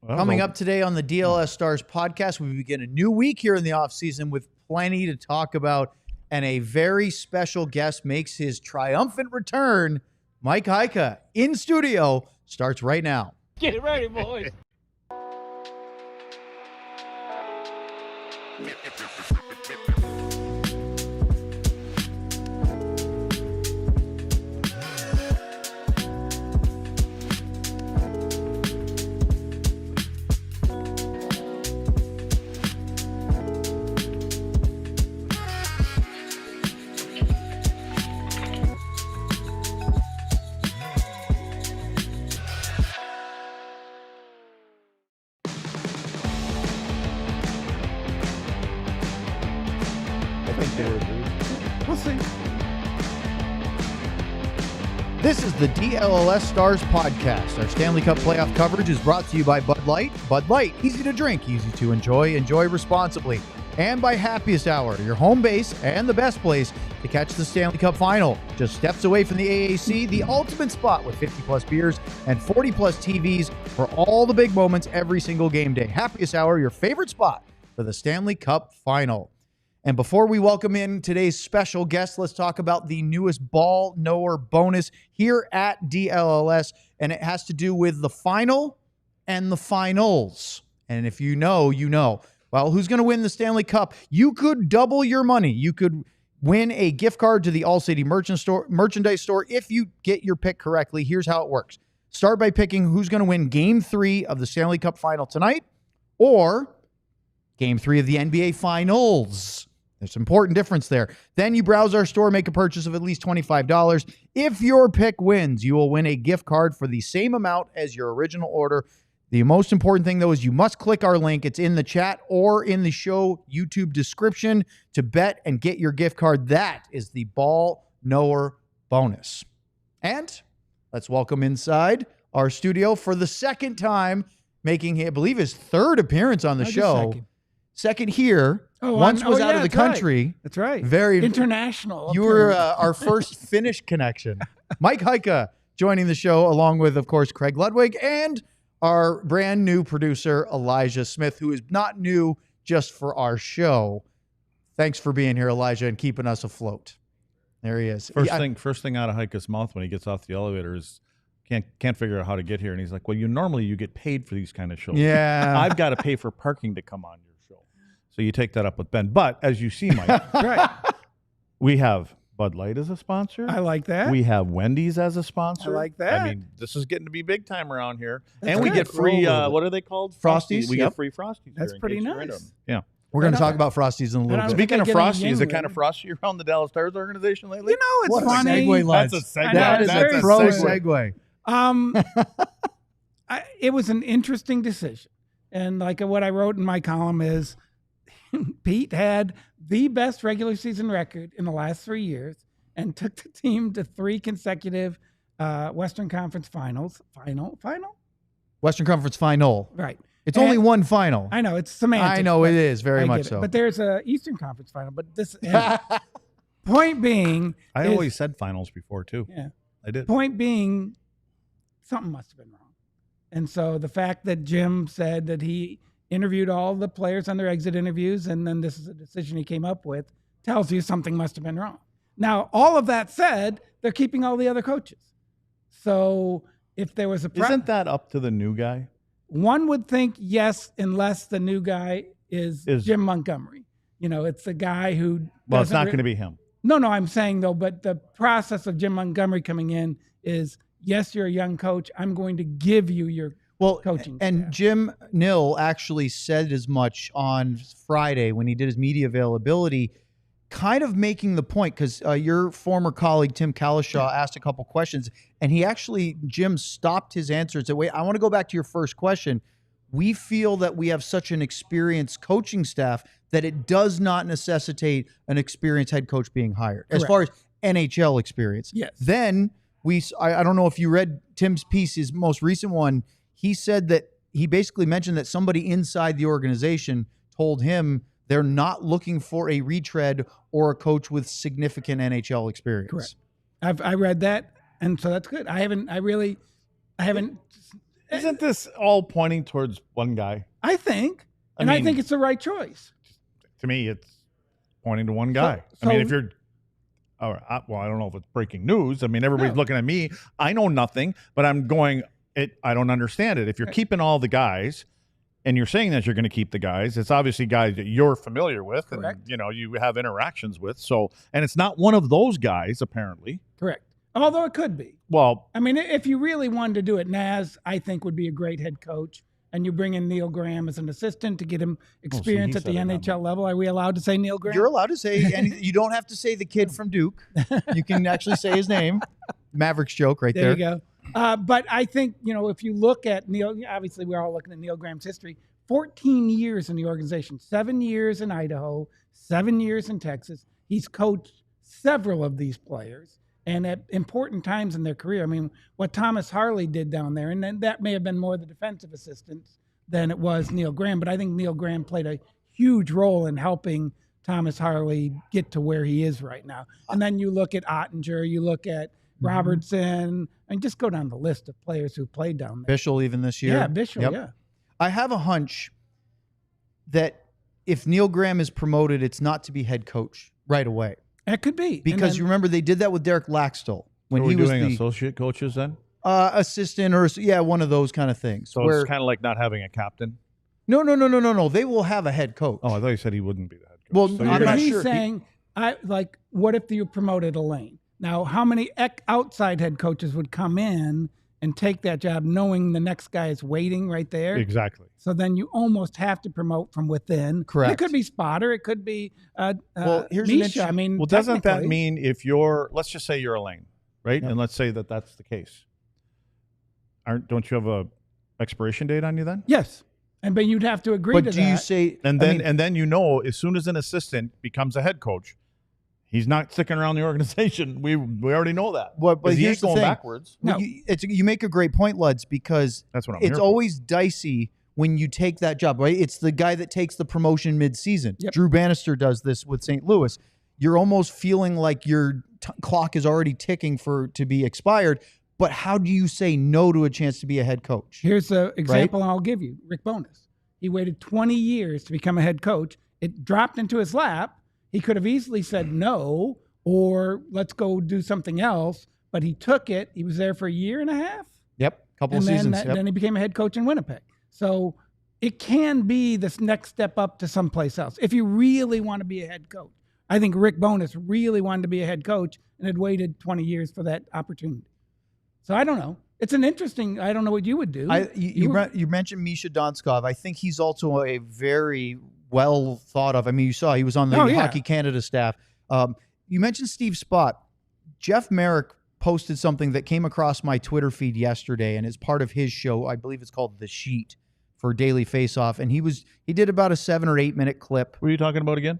Coming up today on the DLS Stars podcast, we begin a new week here in the offseason with plenty to talk about, and a very special guest makes his triumphant return. Mike Heika in studio starts right now. Get it ready, boys. We'll see. This is the DLS Stars podcast. Our Stanley Cup playoff coverage is brought to you by Bud Light. Bud Light, easy to drink, easy to enjoy, enjoy responsibly. And by Happiest Hour, your home base and the best place to catch the Stanley Cup final. Just steps away from the AAC, the ultimate spot with 50-plus beers and 40-plus TVs for all the big moments every single game day. Happiest Hour, your favorite spot for the Stanley Cup final. And before we welcome in today's special guest, let's talk about the newest ball knower bonus here at DLLS. And it has to do with the final and the finals. And if you know, you know. Well, who's going to win the Stanley Cup? You could double your money. You could win a gift card to the ALLCITY merchandise store if you get your pick correctly. Here's how it works. Start by picking who's going to win Game 3 of the Stanley Cup final tonight or Game 3 of the NBA Finals. There's an important difference there. Then you browse our store, make a purchase of at least $25. If your pick wins, you will win a gift card for the same amount as your original order. The most important thing, though, is you must click our link. It's in the chat or in the show YouTube description to bet and get your gift card. That is the ball knower bonus. And let's welcome inside our studio for the second time, making, I believe, his third appearance on the show. Second here. Once was out of the country. Right. That's right. Very international. You were our first Finnish connection. Mike Heika joining the show, along with, of course, Craig Ludwig and our brand new producer, Elijah Smith, who is not new just for our show. Thanks for being here, Elijah, and keeping us afloat. There he is. First thing out of Heika's mouth when he gets off the elevator is can't figure out how to get here, and he's like, "Well, normally you get paid for these kind of shows. Yeah, I've got to pay for parking to come on your show." So you take that up with Ben. But as you see, Mike, right, we have Bud Light as a sponsor. I like that. We have Wendy's as a sponsor. I like that. I mean, this is getting to be big time around here. That's and we good. get free, what are they called? Frosties. We Yep. get free Frosties. That's here in pretty case you're into nice. them. Yeah. we're going to talk about Frosties in a little bit. Speaking of getting Frosty, is it younger. kind of frosty around the Dallas Stars organization lately? You know, it's What a funny. segue, lads. That's a segue. That is That's a a pro segue. segue. It was an interesting decision. And like what I wrote in my column is Pete had the best regular season record in the last 3 years and took the team to 3 consecutive Western Conference finals. Final? Western Conference final. Right. It's only one final. I know. It's semantics. I know it is, I very get much it. so. But there's a Eastern Conference final. But this point being, I is- always said finals before, too. yeah. I did. Point being, something must have been wrong. And so the fact that Jim said that he interviewed all the players on their exit interviews and then this is a decision he came up with tells you something must have been wrong. Now, all of that said, they're keeping all the other coaches. So if there was a Isn't that up to the new guy? one would think yes, unless the new guy is Jim Montgomery. You know, it's the guy who. Well, it's not going to be him. No, I'm saying though, but the process of Jim Montgomery coming in is yes, you're a young coach. I'm going to give you your coaching and staff. Jim Nill actually said as much on Friday when he did his media availability, kind of making the point, because your former colleague, Tim Kalishaw, asked a couple questions, and Jim stopped his answer and said, wait, I want to go back to your first question. We feel that we have such an experienced coaching staff that it does not necessitate an experienced head coach being hired. As far as NHL experience. Yes. Then I don't know if you read Tim's piece, his most recent one. He said that he basically mentioned that somebody inside the organization told him they're not looking for a retread or a coach with significant NHL experience. Correct. I read that, and so that's good. I haven't. Isn't this all pointing towards one guy? I think. I think it's the right choice. To me, it's pointing to one guy. So, I mean, if you're, well, I don't know if it's breaking news. I mean, everybody's looking at me. I know nothing, but I'm going, I don't understand it. If you're keeping all the guys and you're saying that you're going to keep the guys, it's obviously guys that you're familiar with. Correct. And, you have interactions with. So, and it's not one of those guys, apparently. Correct. Although it could be. Well, I mean, if you really wanted to do it, Naz, I think, would be a great head coach. And you bring in Neil Graham as an assistant to get him experience at the NHL level. Are we allowed to say Neil Graham? You're allowed to say anything. You don't have to say the kid from Duke. You can actually say his name. Mavericks joke right there. There you go. But I think, if you look at Neil, obviously we're all looking at Neil Graham's history. 14 years in the organization, 7 years in Idaho, 7 years in Texas. He's coached several of these players. And at important times in their career, I mean, what Thomas Harley did down there, and then that may have been more the defensive assistants than it was Neil Graham, but I think Neil Graham played a huge role in helping Thomas Harley get to where he is right now. And then you look at Ottinger, you look at Robertson, and just go down the list of players who played down there. Bischel even this year. Yeah, Bischel, yeah. I have a hunch that if Neil Graham is promoted, it's not to be head coach right away. It could be. Because you remember they did that with Derek Laxdell when he was doing the associate coaches then? Assistant or one of those kind of things. So it's kind of like not having a captain? No. They will have a head coach. Oh, I thought you said he wouldn't be the head coach. Well, so I'm not he's sure. saying, what if you promoted Elaine? Now, how many outside head coaches would come in and take that job knowing the next guy is waiting right there? Exactly. So then you almost have to promote from within. Correct. It could be Spotter. It could be here's Misha. I mean, well, doesn't that mean if let's just say you're Elaine, right? Yep. And let's say that that's the case. Don't you have a expiration date on you then? Yes. But you'd have to agree to that. But do you say... And then as soon as an assistant becomes a head coach, he's not sticking around the organization. We already know that. But he here's ain't going backwards. No. You make a great point, Luds, because that's what it's always dicey when you take that job, right? It's the guy that takes the promotion mid-season. Yep. Drew Bannister does this with St. Louis. You're almost feeling like your clock is already ticking to be expired. But how do you say no to a chance to be a head coach? Here's an example I'll give you. Rick Bowness. He waited 20 years to become a head coach. It dropped into his lap. He could have easily said no, or let's go do something else. But he took it. He was there for a year and a half. Yep, couple of seasons. Then he became a head coach in Winnipeg. So it can be this next step up to someplace else. If you really want to be a head coach. I think Rick Bowness really wanted to be a head coach and had waited 20 years for that opportunity. So I don't know. It's an interesting, I don't know what you would do. You mentioned Misha Donskov. I think he's also a very well thought of. I mean, you saw he was on the Hockey Canada staff. You mentioned Steve Spott. Jeff Merrick posted something that came across my Twitter feed yesterday, and it's part of his show. I believe it's called The Sheet for Daily Faceoff. And he did about a 7 or 8 minute clip. What are you talking about again?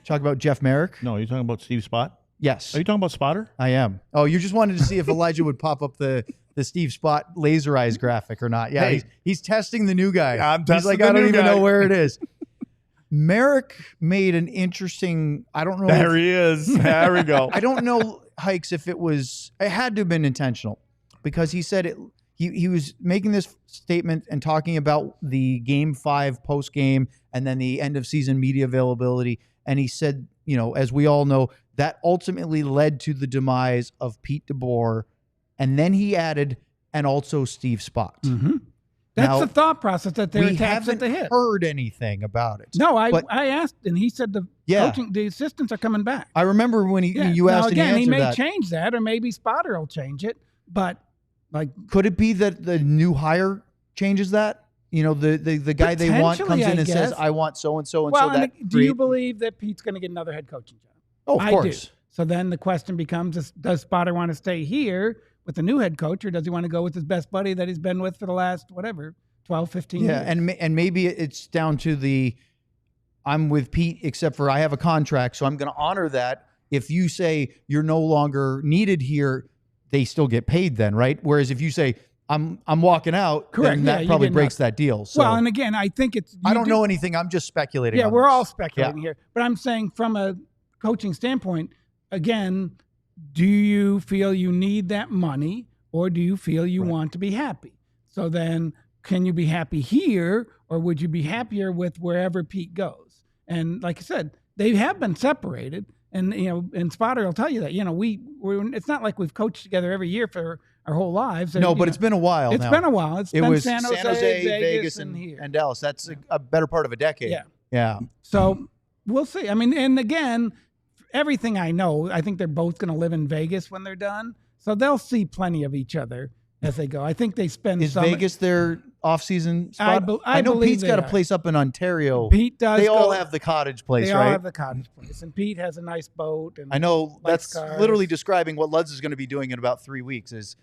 Talk about Jeff Merrick? No, you're talking about Steve Spott? Yes. Are you talking about Spotter? I am. Oh, you just wanted to see if Elijah would pop up the Steve Spott laser eyes graphic or not. Yeah, hey. he's testing the new guy. I'm testing He's like, the I don't new even guy. know where it is. Merrick made an interesting, I don't know. There he is. There we go. I don't know, Hikes, if it had to have been intentional because he said he was making this statement and talking about the Game 5 post game and then the end of season media availability. And he said, as we all know, that ultimately led to the demise of Pete DeBoer. And then he added, and also Steve Spott. Mm-hmm. That's the thought process that they're attached at the hip. We haven't heard anything about it. No, I asked, and he said the assistants are coming back. I remember when you asked, and he may that. change that, or maybe Spotter will change it. But could it be that the new hire changes that? The guy they want comes in and says, "I want so and so and so." Well, do you believe that Pete's going to get another head coaching job? Oh, of course. Do. So then the question becomes: does Spotter want to stay here with the new head coach, or does he want to go with his best buddy that he's been with for the last 12, 15 years? Yeah, and maybe it's down to I'm with Pete, except for I have a contract, so I'm going to honor that. If you say you're no longer needed here, they still get paid then, right? Whereas if you say I'm walking out, correct, then that probably breaks that deal. So, well, and again, I think I don't know anything. I'm just speculating. Yeah, on we're this. all speculating here. But I'm saying from a coaching standpoint, again, do you feel you need that money or do you feel you want to be happy? So then can you be happy here, or would you be happier with wherever Pete goes? And like I said, they have been separated. And, and Spotter will tell you that, it's not like we've coached together every year for our whole lives. No, but it's been a while It's now. been a while. It It was San Jose, Vegas, and here. and Dallas. That's a better part of a decade. Yeah. Yeah. So we'll see. I mean, and again, everything I know, I think they're both going to live in Vegas when they're done. So they'll see plenty of each other as they go. I think they spend Is Vegas their off-season spot? I know believe Pete's got a place up in Ontario. Pete does. They all have the cottage place, they right? all have the cottage place. And Pete has a nice boat. And I know that's cars. literally describing what Lutz is going to be doing in about 3 weeks is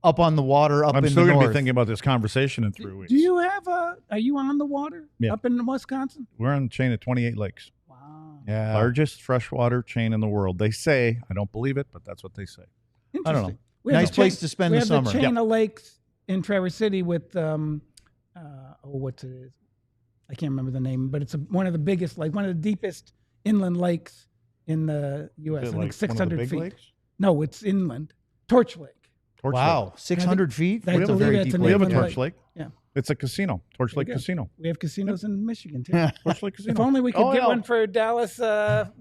up on the water, up I'm in still the going to north. be thinking about this conversation in 3 weeks. Do you have are you on the water Yeah. up in Wisconsin? We're on a chain of 28 lakes. Wow. Yeah. Largest freshwater chain in the world. They say, I don't believe it, but that's what they say. Interesting. I don't know. We have Nice the place chain- to spend we the have summer. the chain of lakes in Traverse City with what's it is? I can't remember the name, but it's one of the biggest, like one of the deepest inland lakes in the U.S. Is it I think like one of the 600 big feet. lakes? No, it's inland. Torch Lake. Torch Wow, Lake. 600 feet? I That's a believe very that's deep an We have a inland Torch Lake. Yeah. It's a casino. Torch Very Lake good. Casino. We have casinos in Michigan too. Yeah. Torch Lake Casino. If only we could Oh, get yeah. one for Dallas Stars.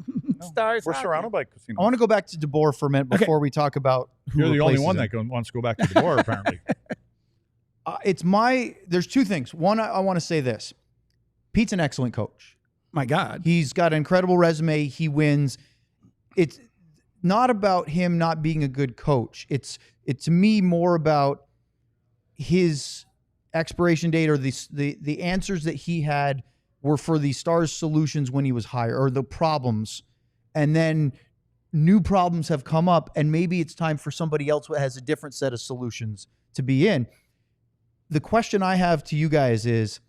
We're hockey. surrounded by casinos. I want to go back to DeBoer for a minute before we talk about who You're the only replaces one him. that wants to go back to the war, apparently. There's two things. One, I want to say this. Pete's an excellent coach. My God. He's got an incredible resume. He wins. It's not about him not being a good coach. It's to me more about his expiration date or the answers that he had were for the Stars solutions when he was hired, or the problems. And then new problems have come up, and maybe it's time for somebody else who has a different set of solutions to be in. The question I have to you guys is,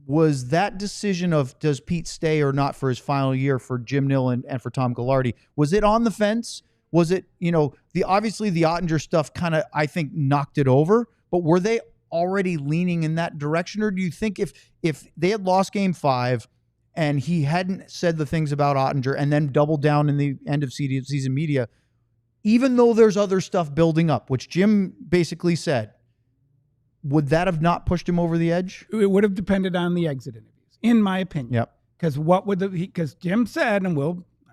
was that decision of does Pete stay or not for his final year for Jim Nill and for Tom Ghilardi, was it on the fence? Was it, obviously the Oettinger stuff kind of, I think, knocked it over, but were they already leaning in that direction? Or do you think if they had lost game 5 and he hadn't said the things about Oettinger and then doubled down in the end of season media, even though there's other stuff building up, which Jim basically said, would that have not pushed him over the edge? It would have depended on the exit interviews, in my opinion. Yep. Because Jim said, and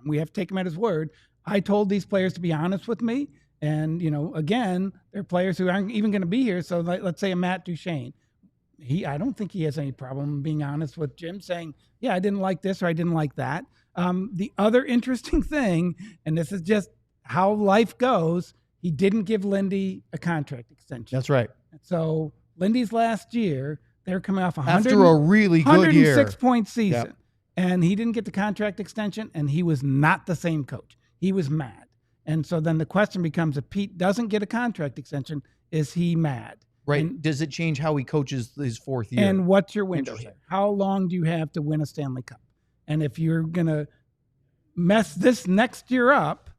we have to take him at his word, I told these players to be honest with me. And, again, they're players who aren't even going to be here. So let's say a Matt Duchene. I don't think he has any problem being honest with Jim, saying, yeah, I didn't like this or I didn't like that. The other interesting thing, and this is just how life goes, he didn't give Lindy a contract extension. That's right. So Lindy's last year, they're coming off After a really good year. 106-point season. Yep. And he didn't get the contract extension, and he was not the same coach. He was mad. And so then the question becomes, if Pete doesn't get a contract extension, is he mad? Right. And, Does it change how he coaches his 4th year? and what's your window Interesting. here? How long do you have to win a Stanley Cup? And if you're going to mess this next year up,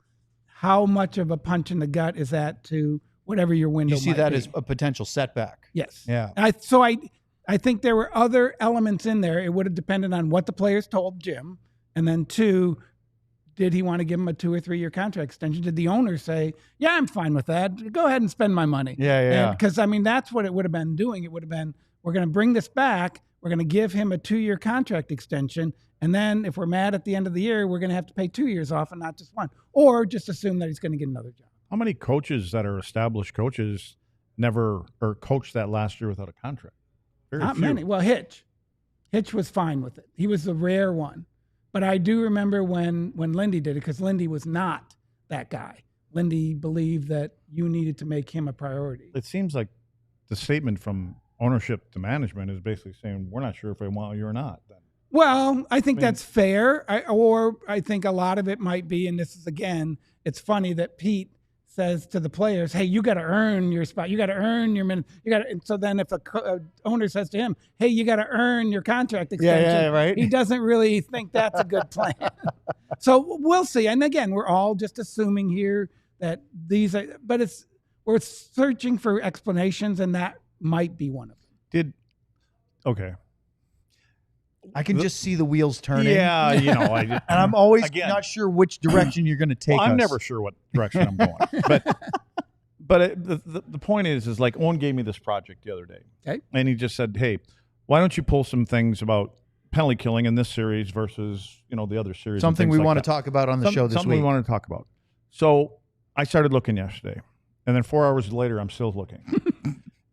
how much of a punch in the gut is that to whatever your window you see might that be? as a potential setback. Yes. Yeah. I think there were other elements in there. It would have depended on what the players told Jim. And then 2, did he want to give him a 2 or 3 year contract extension? Did the owner say, yeah, I'm fine with that. Go ahead and spend my money. Yeah. Because, that's what it would have been doing. It would have been, we're going to bring this back. We're going to give him a 2-year contract extension. And then if we're mad at the end of the year, we're going to have to pay 2 years off and not just 1. Or just assume that he's going to get another job. How many coaches that are established coaches never or coached that last year without a contract? Very Not few. many. Well, Hitch was fine with it. He was the rare one. But I do remember when Lindy did it, because Lindy was not that guy. Lindy believed that you needed to make him a priority. It seems like the statement from ownership to management is basically saying, we're not sure if we want you or not. Well, I think that's fair. I think a lot of it might be, and this is, again, it's funny that Pete says to the players, hey, you got to earn your spot. You got to earn your minute. And so then if a owner says to him, hey, you got to earn your contract extension. Yeah, right. He doesn't really think that's a good plan. So we'll see. And again, we're all just assuming here that these are, but we're searching for explanations, and that might be one of them. Okay. I can just see the wheels turning. Yeah, And I'm always Again. not sure which direction you're going to take I'm us. never sure what direction I'm going. But But the point is like Owen gave me this project the other day. Okay. And he just said, hey, why don't you pull some things about penalty killing in this series versus, the other series? Something we like want that. to talk about on the show this something week. we want to talk about. So I started looking yesterday. And then 4 hours later, I'm still looking.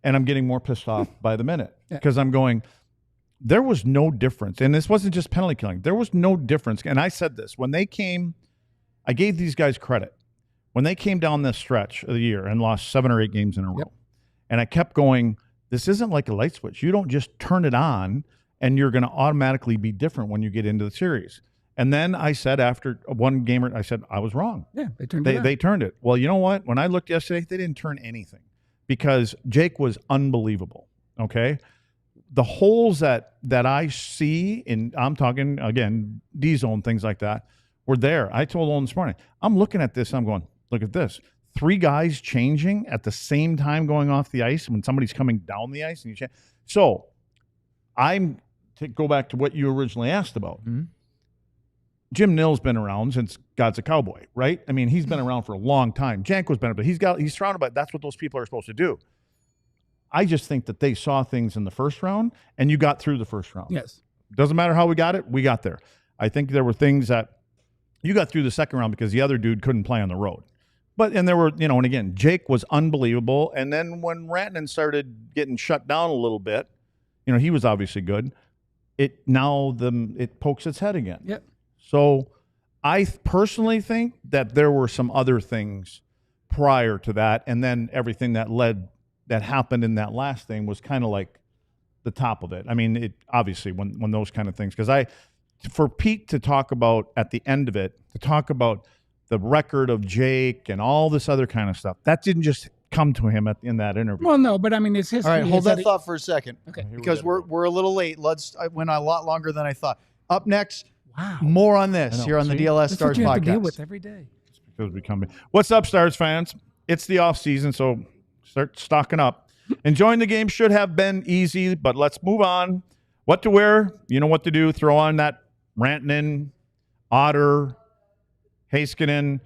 And I'm getting more pissed off by the minute. Because I'm going, there was no difference. And this wasn't just penalty killing. There was no difference. And I said this. When they came, I gave these guys credit. When they came down this stretch of the year and lost 7 or 8 games in a row, and I kept going, this isn't like a light switch. You don't just turn it on and you're going to automatically be different when you get into the series. And then I said after one game, I said, I was wrong. Yeah, they turned it. They turned it. Well, you know what? When I looked yesterday, they didn't turn anything because Jake was unbelievable, okay? The holes that I see, I'm talking, again, D-zone, things like that, were there. I told Owen this morning, I'm looking at this, I'm going, look at this. 3 guys changing at the same time going off the ice when somebody's coming down the ice. And you change. So I'm to go back to what you originally asked about. Mm-hmm. Jim Nill's been around since God's a Cowboy, right? I mean, he's been around for a long time. Janko's been, but he's surrounded by, that's what those people are supposed to do. I just think that they saw things in the first round and you got through the first round. Yes. Doesn't matter how we got it, we got there. I think there were things that you got through the second round because the other dude couldn't play on the road. And there were, and again, Jake was unbelievable. And then when Rantanen started getting shut down a little bit, he was obviously good. It pokes its head again. Yep. So I personally think that there were some other things prior to that. And then everything that happened in that last thing was kind of like the top of it. I mean, it obviously when those kind of things, because for Pete to talk about at the end of it, to talk about the record of Jake and all this other kind of stuff, that didn't just come to him in that interview. Well, no, but I mean, it's history. All right, hold that thought for a second. Okay. Because we're a little late. I went a lot longer than I thought. Up next, wow, more on this here on the DLS That's Stars what you have podcast. to deal with every day. Because we come in. What's up, Stars fans? It's the off season, so start stocking up. Enjoying the game should have been easy, but let's move on. What to wear? You know what to do. Throw on that Rantanen, Otter, Heiskanen.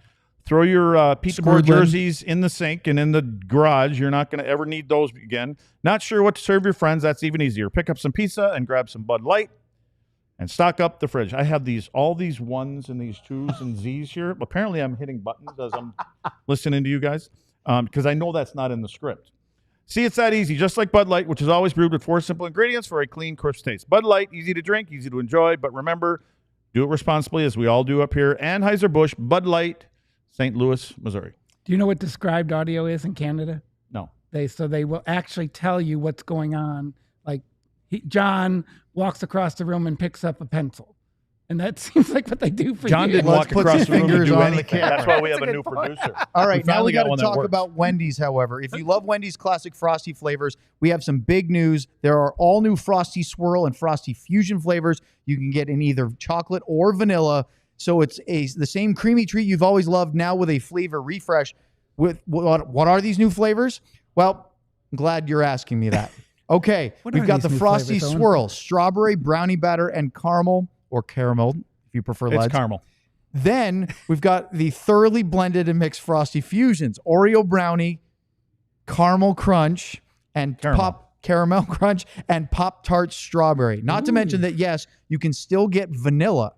Throw your pizza board jerseys in the sink and in the garage. You're not going to ever need those again. Not sure what to serve your friends? That's even easier. Pick up some pizza and grab some Bud Light and stock up the fridge. I have all these ones and these twos and Z's here. Apparently, I'm hitting buttons as I'm listening to you guys because I know that's not in the script. See, it's that easy. Just like Bud Light, which is always brewed with 4 simple ingredients for a clean, crisp taste. Bud Light, easy to drink, easy to enjoy, but remember, do it responsibly as we all do up here. Anheuser-Busch, Bud Light, St. Louis, Missouri. Do you know what described audio is in Canada? No. They will actually tell you what's going on. Like John walks across the room and picks up a pencil. And that seems like what they do for John you. didn't walk put across his the room to fingers do on the anything. camera. That's why we have That's a a new good point. producer. All right, now we finally got got to one that talk works. about Wendy's, however. If you love Wendy's classic Frosty flavors, we have some big news. There are all new Frosty Swirl and Frosty Fusion flavors you can get in either chocolate or vanilla. So it's the same creamy treat you've always loved, now with a flavor refresh. With what are these new flavors? Well, I'm glad you're asking me that. Okay, we've got the Frosty flavors, Swirl, strawberry, brownie batter, and caramel, or caramel, if you prefer. It's caramel. Then we've got the thoroughly blended and mixed Frosty Fusions, Oreo brownie, caramel crunch, and caramel crunch, and Pop-Tart strawberry. Not to mention that, yes, you can still get vanilla.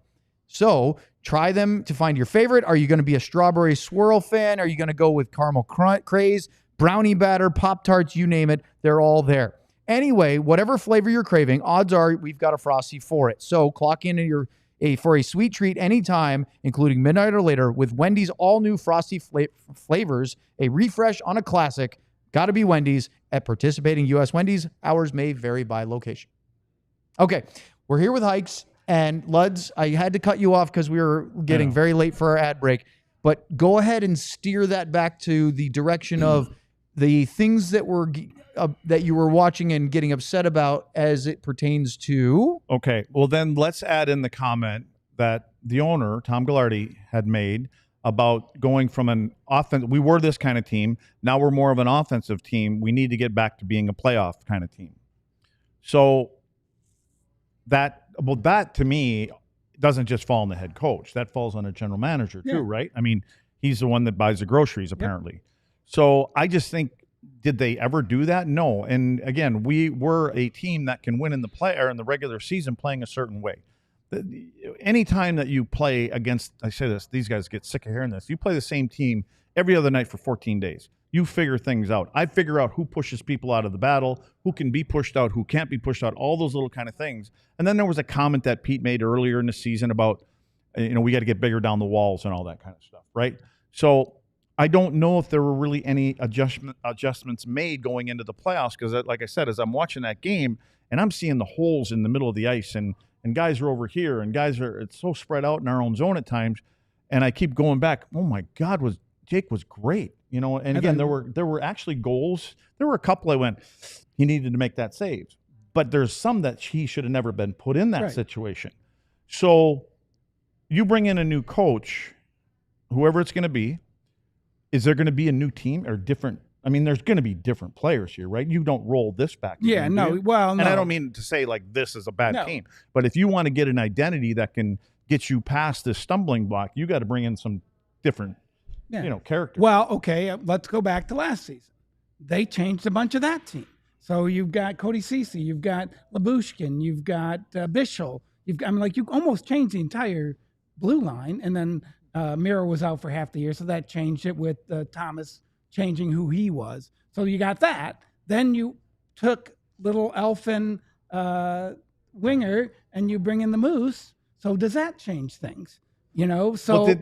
So try them to find your favorite. Are you going to be a strawberry swirl fan? Are you going to go with caramel craze, brownie batter, Pop-Tarts, you name it? They're all there. Anyway, whatever flavor you're craving, odds are we've got a Frosty for it. So clock in for a sweet treat anytime, including midnight or later, with Wendy's all-new Frosty flavors, a refresh on a classic. Got to be Wendy's at participating U.S. Wendy's. Hours may vary by location. Okay, we're here with Hikes. And Luds, I had to cut you off because we were getting very late for our ad break. But go ahead and steer that back to the direction of the things that that you were watching and getting upset about as it pertains to. Okay, well then let's add in the comment that the owner, Tom Ghilardi, had made about going from an offense. We were this kind of team. Now we're more of an offensive team. We need to get back to being a playoff kind of team. So that to me doesn't just fall on the head coach. That falls on a general manager too, right? I mean, he's the one that buys the groceries apparently. So I just think, did they ever do that? No. And again, we were a team that can win in the regular season playing a certain way. Anytime that you play against, I say this, these guys get sick of hearing this. You play the same team every other night for 14 days. You figure things out. I figure out who pushes people out of the battle, who can be pushed out, who can't be pushed out, all those little kind of things. And then there was a comment that Pete made earlier in the season about, we got to get bigger down the walls and all that kind of stuff, right? So I don't know if there were really any adjustments made going into the playoffs because, like I said, as I'm watching that game and I'm seeing the holes in the middle of the ice and guys are over here and it's so spread out in our own zone at times, and I keep going back. Oh my God, Jake was great, And again, there were actually goals. There were a couple I went, he needed to make that save, but there's some that he should have never been put in that situation. So you bring in a new coach, whoever it's going to be. Is there going to be a new team or different? I mean, there's going to be different players here, right? You don't roll this back. Yeah, no. Well, no. And I don't mean to say like this is a bad team, but if you want to get an identity that can get you past this stumbling block, you got to bring in some different, characters. Well, okay, let's go back to last season. They changed a bunch of that team. So you've got Cody Ceci, you've got Labushkin, you've got Bischel. You almost changed the entire blue line, and then Miro was out for half the year, so that changed it with Thomas changing who he was. So you got that. Then you took little elfin winger and you bring in the Moose. So does that change things? So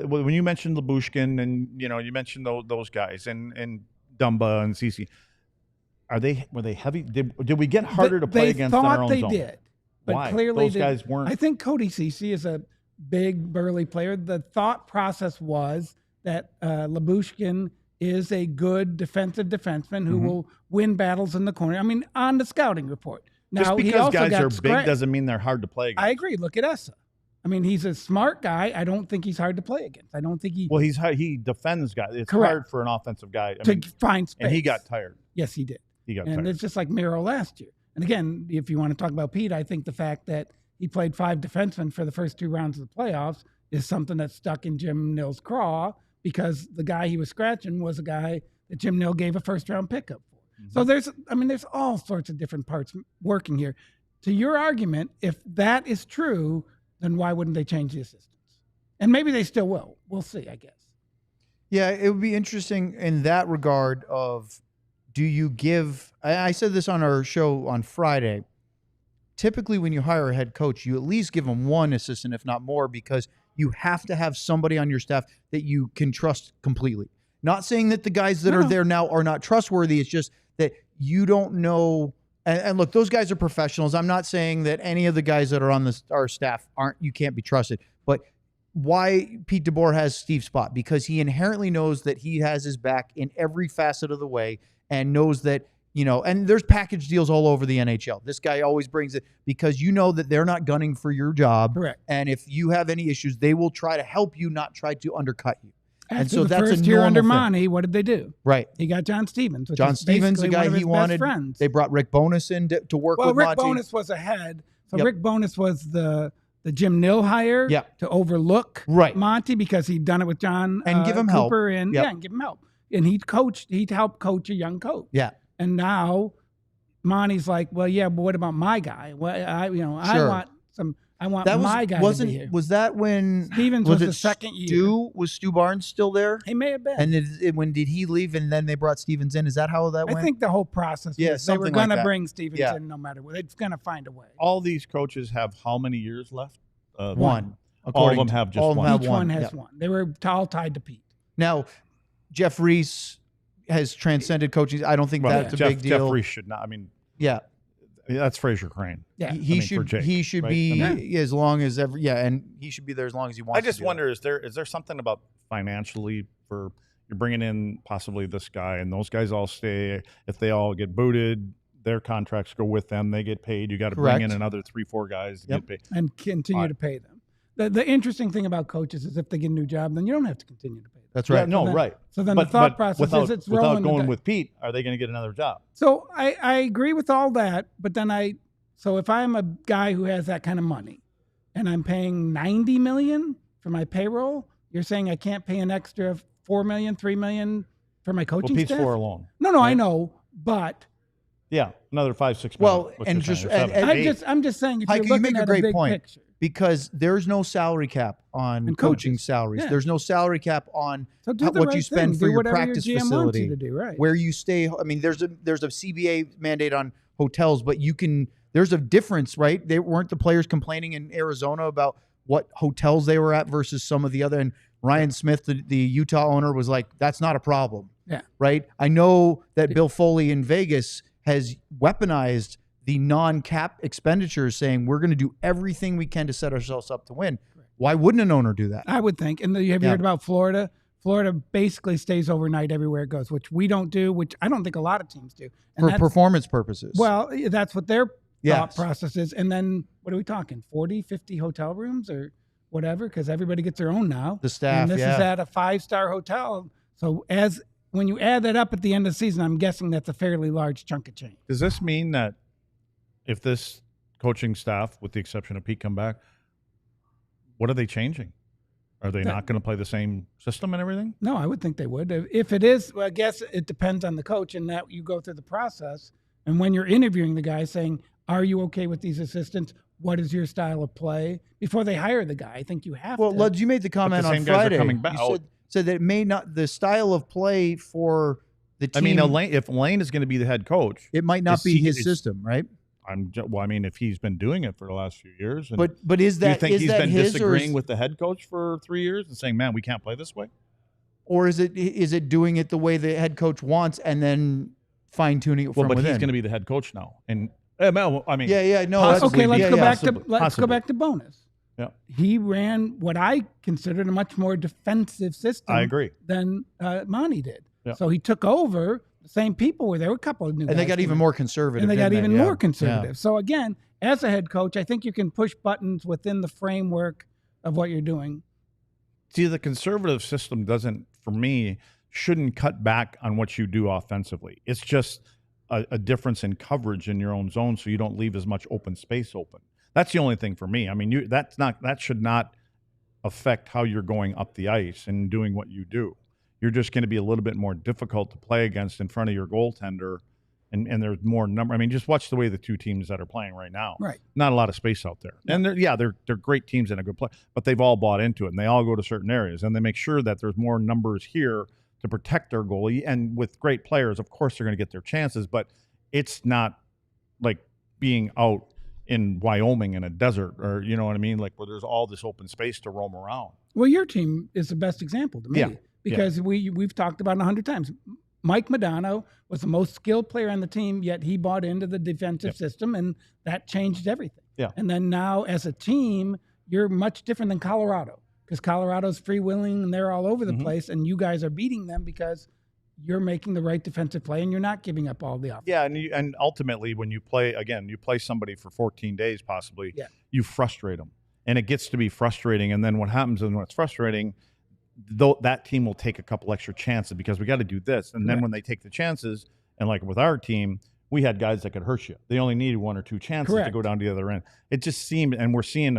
when you mentioned Labushkin and you mentioned those guys and Dumba and Cece, were they heavy? Did we get harder to play against in our own zone? They did, but why? Clearly those guys weren't. I think Cody Ceci is a big burly player. The thought process was that Labushkin is a good defensive defenseman who will win battles in the corner. I mean, on the scouting report. Now, just because guys are big doesn't mean they're hard to play against. I agree. Look at Essa. I mean, he's a smart guy. I don't think he's hard to play against. I don't think he. Well, he defends guys. It's correct. hard for an offensive guy to find space. And he got tired. Yes, he did. He got tired. And it's just like Miro last year. And again, if you want to talk about Pete, I think the fact that he played 5 defensemen for the first 2 rounds of the playoffs is something that stuck in Jim Nill's craw because the guy he was scratching was a guy that Jim Nill gave a first-round pickup for. So there's all sorts of different parts working here. To your argument, if that is true, then why wouldn't they change the assistants? And maybe they still will. We'll see, I guess. Yeah, it would be interesting in that regard of, do you give, I said this on our show on Friday, typically when you hire a head coach, you at least give them 1 assistant, if not more, because you have to have somebody on your staff that you can trust completely. Not saying that the guys that are there now are not trustworthy. It's just that you don't know. And look, those guys are professionals. I'm not saying that any of the guys that are on our staff you can't be trusted. But why Pete DeBoer has Steve Spott? Because he inherently knows that he has his back in every facet of the way and knows that, and there's package deals all over the NHL. This guy always brings it because you know that they're not gunning for your job. Correct. And if you have any issues, they will try to help you, not try to undercut you. After and so the that's first a year under thing. Monty, what did they do? Right. He got John Stevens. John Stevens, the guy he wanted. Friends. They brought Rick Bowness in to work with Rick Monty. Bowness was ahead. So Rick Bowness was the Jim Nill hire to overlook Monty because he'd done it with John and give him Cooper help. And give him help. And he'd help coach a young coach. Yeah. And now Monty's like, well, yeah, but what about my guy? Well, I want my guy to be here. Was that when Stevens was the second year? Was Stu Barnes still there? He may have been. And when did he leave? And then they brought Stevens in. Is that how that went? I think the whole process. Was they were going to bring Stevens in no matter what. They're going to find a way. All these coaches have how many years left? 1. All of them have just one. Each one has one. They were all tied to Pete. Now, Jeff Reese has transcended coaching. I don't think that's a big deal. Jeff Reese should not. I mean, that's Fraser Crane. Yeah, he should be as long as ever. Yeah, and he should be there as long as he wants. I just wonder, is there something about financially for you're bringing in possibly this guy and those guys all stay? If they all get booted, their contracts go with them. They get paid. You got to bring in another 3-4 guys to get paid and continue to pay them. The interesting thing about coaches is if they get a new job, then you don't have to continue to pay them. That's right. Right. So then the thought process is it's rolling. Without going with Pete, are they going to get another job? So I agree with all that, but then so if I'm a guy who has that kind of money and I'm paying $90 million for my payroll, you're saying I can't pay an extra $4 million, $3 million for my coaching Well, Pete's staff. 4 alone. No, I know, but Yeah, another 5-6 Well, million. and just and I'm just saying, if Heika, you're you looking make a at great big point. picture, because there's no salary cap on And coaching coaches. salaries. Yeah. There's no salary cap on so do the what right you spend thing. for Do your whatever practice your GM wants facility, you to do, right? where you stay. I mean, there's a CBA mandate on hotels, but you can. There's a difference, right? They weren't the players complaining in Arizona about what hotels they were at versus some of the other. And Ryan Smith, the Utah owner, was like, "That's not a problem." Yeah. Right. I know that Bill Foley in Vegas has weaponized the non-cap expenditures, saying we're going to do everything we can to set ourselves up to win. Correct. Why wouldn't an owner do that? I would think. And have you heard about Florida? Florida basically stays overnight everywhere it goes, which we don't do, which I don't think a lot of teams do. And for performance purposes. Well, that's what their thought process is. And then what are we talking, 40, 50 hotel rooms or whatever? Because everybody gets their own now. The staff, and this is at a 5-star hotel. So when you add that up at the end of the season, I'm guessing that's a fairly large chunk of change. Does this mean that if this coaching staff, with the exception of Pete, come back, what are they changing? Are they not going to play the same system and everything? No, I would think they would. If it is, well, I guess it depends on the coach, and that you go through the process. And when you're interviewing the guy, saying, "Are you okay with these assistants? What is your style of play?" Before they hire the guy, I think you have to. Well, Luds, you made the comment the on same guys are Friday. coming back. You said that it may not, the style of play for the team. I mean, if Lane is going to be the head coach, it might not be his system, right? Well, I mean, if he's been doing it for the last few years, but is that, do you think he's been disagreeing is, with the head coach for 3 years and saying, "Man, we can't play this way"? Or is it doing it the way the head coach wants and then fine tuning it from but within? He's going to be the head coach now, and I mean, okay. Let's go back to bonus. Yeah, he ran what I considered a much more defensive system. I agree. Than Monty did. Yeah. So he took over. The same people were there. A couple of new guys. And they got even more conservative. And they got even more conservative. Yeah. So again, as a head coach, I think you can push buttons within the framework of what you're doing. See, the conservative system for me, shouldn't cut back on what you do offensively. It's just a difference in coverage in your own zone, so you don't leave as much open space open. That's the only thing for me. I mean, that should not affect how you're going up the ice and doing what you do. You're just going to be a little bit more difficult to play against in front of your goaltender, and there's more number. I mean, just watch the way the two teams that are playing right now. Right. Not a lot of space out there. And they're great teams and a good play, but they've all bought into it, and they all go to certain areas, and they make sure that there's more numbers here to protect their goalie. And with great players, of course, they're going to get their chances, but it's not like being out in Wyoming in a desert, or you know what I mean, like where there's all this open space to roam around. Well, your team is the best example to me. Yeah. Because we've talked about it 100 times. Mike Modano was the most skilled player on the team, yet he bought into the defensive system, and that changed everything. Yeah. And then now, as a team, you're much different than Colorado, because Colorado's freewheeling and they're all over the place, and you guys are beating them because you're making the right defensive play and you're not giving up all the offense. Yeah, and ultimately, when you play somebody for 14 days possibly, you frustrate them, and it gets to be frustrating. And then what happens is when it's frustrating, though, that team will take a couple extra chances because we got to do this. And then when they take the chances, and like with our team, we had guys that could hurt you. They only needed 1 or 2 chances to go down to the other end. It just seemed, and we're seeing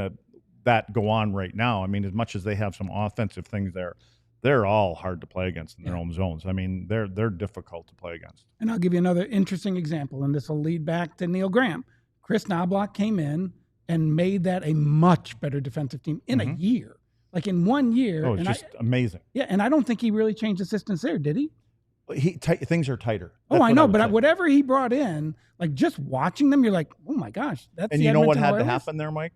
that go on right now. I mean, as much as they have some offensive things there, they're all hard to play against in their own zones. I mean, they're difficult to play against. And I'll give you another interesting example, and this will lead back to Neil Graham. Chris Knobloch came in and made that a much better defensive team in a year. Like in 1 year. Oh, it's just amazing. Yeah, and I don't think he really changed assistants there, did he? Things are tighter. That's I know, but whatever he brought in, like just watching them, you're like, oh my gosh, that's. And you know what had to happen there, Mike?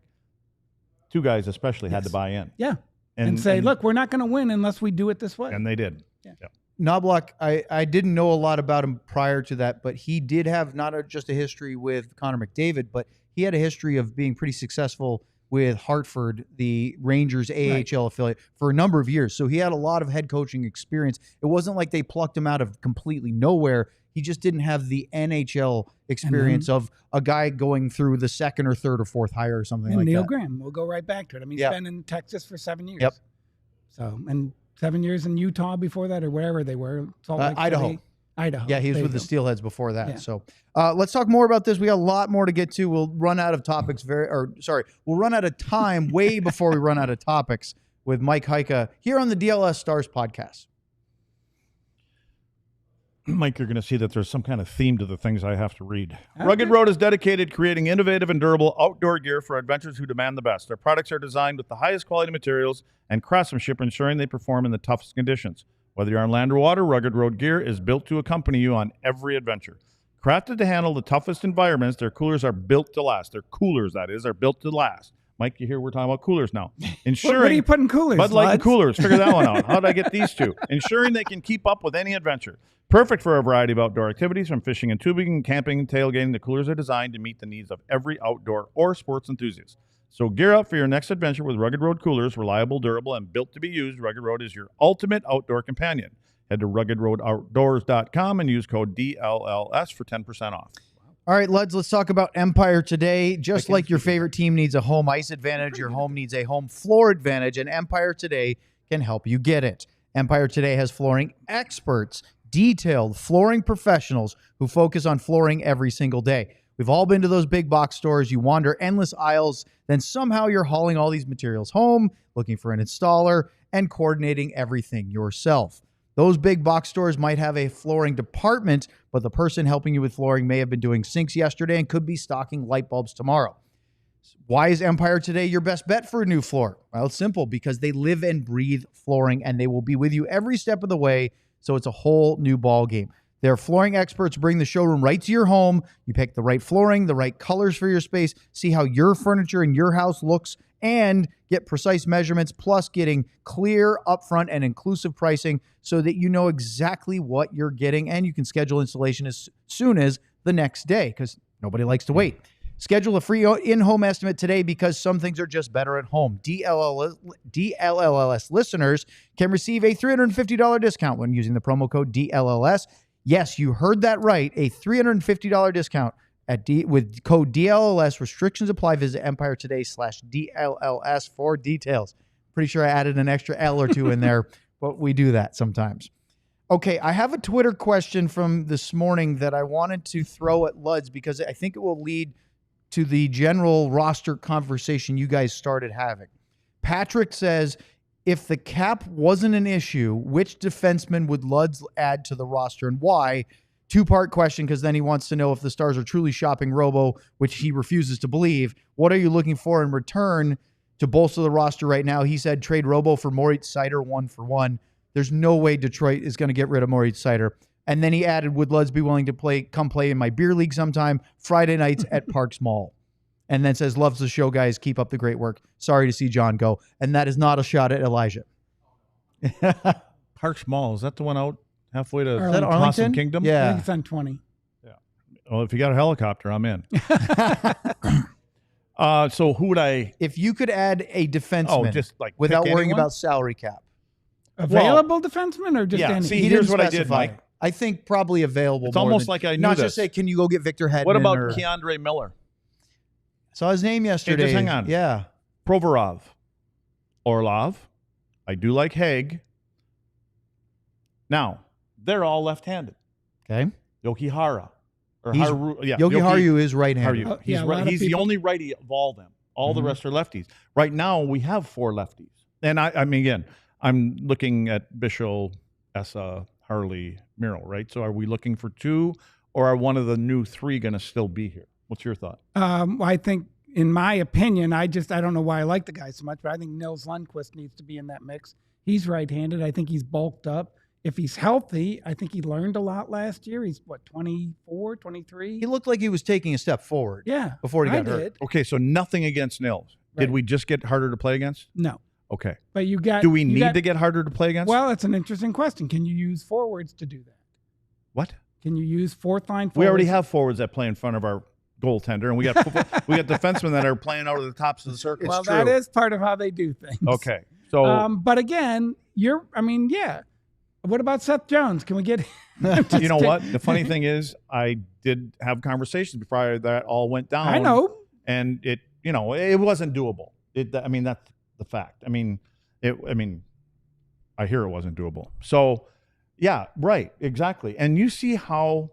2 guys especially had to buy in. Yeah, and say, look, we're not going to win unless we do it this way. And they did. Yeah. Knobloch, I didn't know a lot about him prior to that, but he did have not just a history with Connor McDavid, but he had a history of being pretty successful with Hartford, the Rangers AHL affiliate, for a number of years. So he had a lot of head coaching experience. It wasn't like they plucked him out of completely nowhere. He just didn't have the NHL experience of a guy going through the second or third or fourth hire or something like Neil that. Graham, we'll go right back to it. I mean, he's been in Texas for 7 years. Yep. So, and 7 years in Utah before that, or wherever they were. Salt Lake Idaho. City. Idaho. Yeah, he was with the Steelheads before that. Yeah. So let's talk more about this. We got a lot more to get to. We'll run out of topics we'll run out of time way before we run out of topics with Mike Heika here on the DLS Stars podcast. Mike, you're going to see that there's some kind of theme to the things I have to read. Okay. Rugged Road is dedicated to creating innovative and durable outdoor gear for adventurers who demand the best. Their products are designed with the highest quality materials and craftsmanship, ensuring they perform in the toughest conditions. Whether you're on land or water, Rugged Road gear is built to accompany you on every adventure. Crafted to handle the toughest environments, their coolers are built to last. Their coolers, that is, are built to last. Mike, you hear we're talking about coolers now. Ensuring What are you putting coolers? Bud Light and Luds? coolers. Figure that one out. How did I get these two? Ensuring they can keep up with any adventure. Perfect for a variety of outdoor activities, from fishing and tubing, camping, and tailgating. The coolers are designed to meet the needs of every outdoor or sports enthusiast. So gear up for your next adventure with Rugged Road coolers. Reliable, durable, and built to be used. Rugged Road is your ultimate outdoor companion. Head to ruggedroadoutdoors.com and use code DLLS for 10% off. All right, Luds, let's talk about Empire today. Just like your favorite team needs a home ice advantage, your home needs a home floor advantage, and Empire Today can help you get it. Empire Today has flooring experts, detailed flooring professionals who focus on flooring every single day. We've all been to those big box stores. You wander endless aisles, then somehow you're hauling all these materials home, looking for an installer, and coordinating everything yourself. Those big box stores might have a flooring department, but the person helping you with flooring may have been doing sinks yesterday and could be stocking light bulbs tomorrow. Why is Empire Today your best bet for a new floor? Well, it's simple, because they live and breathe flooring, and they will be with you every step of the way, so it's a whole new ball game. Their flooring experts bring the showroom right to your home. You pick the right flooring, the right colors for your space, see how your furniture in your house looks, and get precise measurements, plus getting clear, upfront, and inclusive pricing so that you know exactly what you're getting, and you can schedule installation as soon as the next day, because nobody likes to wait. Schedule a free in-home estimate today, because some things are just better at home. DLLS listeners can receive a $350 discount when using the promo code DLLS. Yes, you heard that right, a $350 discount with code DLLS. Restrictions apply. Visit EmpireToday.com/DLLS for details. Pretty sure I added an extra L or two in there, but we do that sometimes. Okay, I have a Twitter question from this morning that I wanted to throw at Luds, because I think it will lead to the general roster conversation you guys started having. Patrick says, if the cap wasn't an issue, which defenseman would Luds add to the roster and why? Two-part question, because then he wants to know if the Stars are truly shopping Robo, which he refuses to believe. What are you looking for in return to bolster the roster right now? He said trade Robo for Moritz Seider 1-for-1. There's no way Detroit is going to get rid of Moritz Seider. And then he added, would Luds be willing to come play in my beer league sometime, Friday nights at Parks Mall? And then says, loves the show, guys. Keep up the great work. Sorry to see John go. And that is not a shot at Elijah. Parks Mall, is that the one out halfway to Is that Possum Arlington? Kingdom? I Yeah. think it's on 20. Well, if you got a helicopter, I'm in. So who would I? If you could add a defenseman just like without pick worrying anyone? about salary cap. Available defenseman or just yeah, any? see, He here's didn't what I did, specify. Mike. I think probably available. It's more almost than- like I knew not this. just say, can you go get Victor Hedman? What about or, Keandre Miller? Saw his name yesterday. hang on. Yeah. Provorov, Orlov. I do like Haig. Now, they're all left-handed. Okay. Yoki Hara. He's- Yogi Haru is right-handed. Haru. Oh, yeah, He's a right. lot of He's the people- only righty of all them. All the Mhm. rest are lefties. Right now, we have 4 lefties. And I mean, again, I'm looking at Bishop, Essa, Harley, Miro, right? So are we looking for 2, or are one of the new 3 going to still be here? What's your thought? I think, in my opinion, I don't know why I like the guy so much, but I think Nils Lundqvist needs to be in that mix. He's right-handed. I think he's bulked up. If he's healthy, I think he learned a lot last year. He's, 24, 23? He looked like he was taking a step forward. Yeah. Before he got hurt. did. Okay, so nothing against Nils. Did Right. we just get harder to play against? No. Okay. But you got. Do we you need got- to get harder to play against? Well, it's an interesting question. Can you use forwards to do that? What? Can you use fourth line forwards? We already have forwards that play in front of our goaltender, and we got we got defensemen that are playing out of the tops of the circle. Well, It's that true. is part of how they do things. Okay. So But again, yeah. What about Seth Jones? Can we get him? you know what? The funny thing is, I did have conversations before that all went down. I know. And it wasn't doable. I mean, that's the fact. I mean, I hear it wasn't doable. So, yeah, right, exactly. And you see how,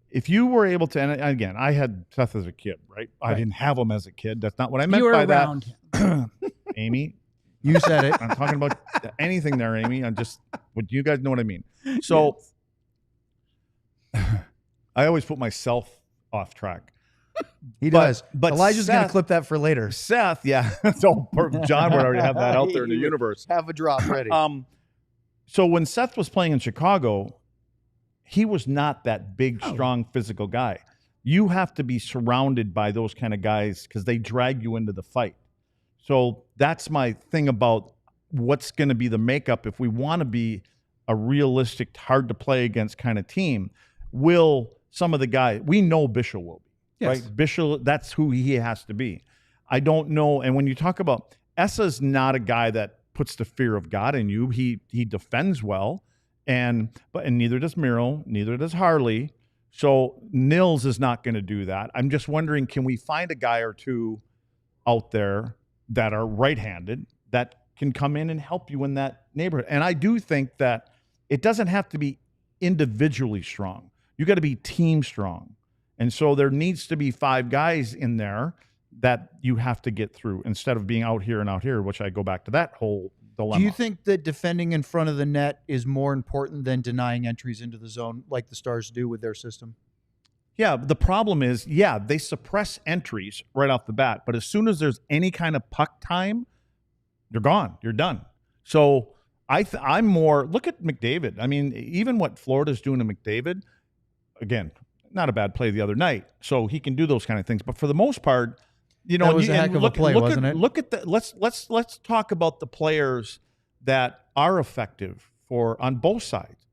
if you were able to, and again, I had Seth as a kid, right? I didn't have him as a kid. That's not what I meant You were by around him. that. Amy, You said it. I'm talking about anything there, Amy. What you guys know what I mean. So, I always put myself off track. He does. But Elijah's going to Seth- clip that for later. Seth, yeah. So John would already have that out there in the universe. Have a drop ready. So when Seth was playing in Chicago, he was not that big, strong, physical guy. You have to be surrounded by those kind of guys because they drag you into the fight. So that's my thing about what's going to be the makeup if we want to be a realistic, hard to play against kind of team. Will some of the guys, we know Bishop will be, Yes. right? Bishop, that's who he has to be. I don't know. And when you talk about Essa's not a guy that puts the fear of God in you. He defends well, and neither does Miro, neither does Harley. So Nils is not going to do that. I'm just wondering, can we find a guy or two out there that are right-handed that can come in and help you in that neighborhood? And I do think that it doesn't have to be individually strong. You got to be team strong. And so there needs to be 5 guys in there that you have to get through instead of being out here and out here, which I go back to that whole dilemma. Do you think that defending in front of the net is more important than denying entries into the zone like the Stars do with their system? Yeah, the problem is, they suppress entries right off the bat, but as soon as there's any kind of puck time, you're gone. You're done. So I'm more, look at McDavid. I mean, even what Florida's doing to McDavid, again, not a bad play the other night, so he can do those kind of things. But for the most part, you know, that was a heck of a play, wasn't it? Look at the let's talk about the players that are effective on both sides.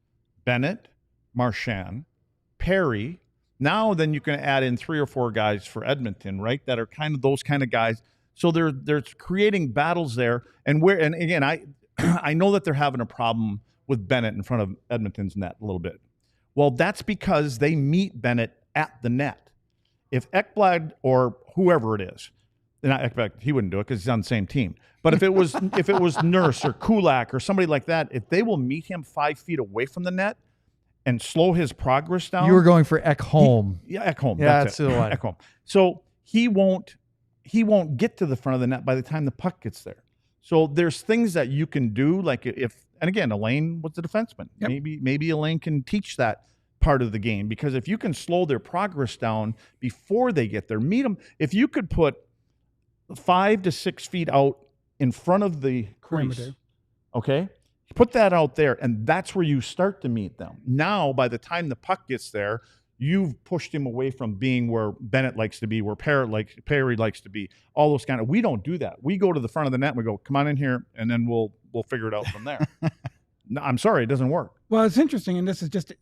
Bennett, Marchand, Perry. Now then you can add in 3 or 4 guys for Edmonton, right? That are kind of those kind of guys. So they're creating battles there. And again, I know that they're having a problem with Bennett in front of Edmonton's net a little bit. Well, that's because they meet Bennett at the net. If Ekblad or whoever it is, not Ekblad, he wouldn't do it because he's on the same team. But if it was Nurse or Kulak or somebody like that, if they will meet him 5 feet away from the net and slow his progress down. You were going for Ekholm. Ekholm. Yeah, that's the one. Ekholm. So he won't get to the front of the net by the time the puck gets there. So there's things that you can do, like and again, Elaine was a defenseman. Yep. Maybe Elaine can teach that part of the game, because if you can slow their progress down before they get there, meet them. If you could put 5 to 6 feet out in front of the crease, Perimeter. okay, put that out there, and that's where you start to meet them. Now, by the time the puck gets there, you've pushed him away from being where Bennett likes to be, where Perry likes to be. All those kind of. We don't do that. We go to the front of the net and we go, "Come on in here," and then we'll figure it out from there. No, I'm sorry, it doesn't work. Well, it's interesting, and this is just,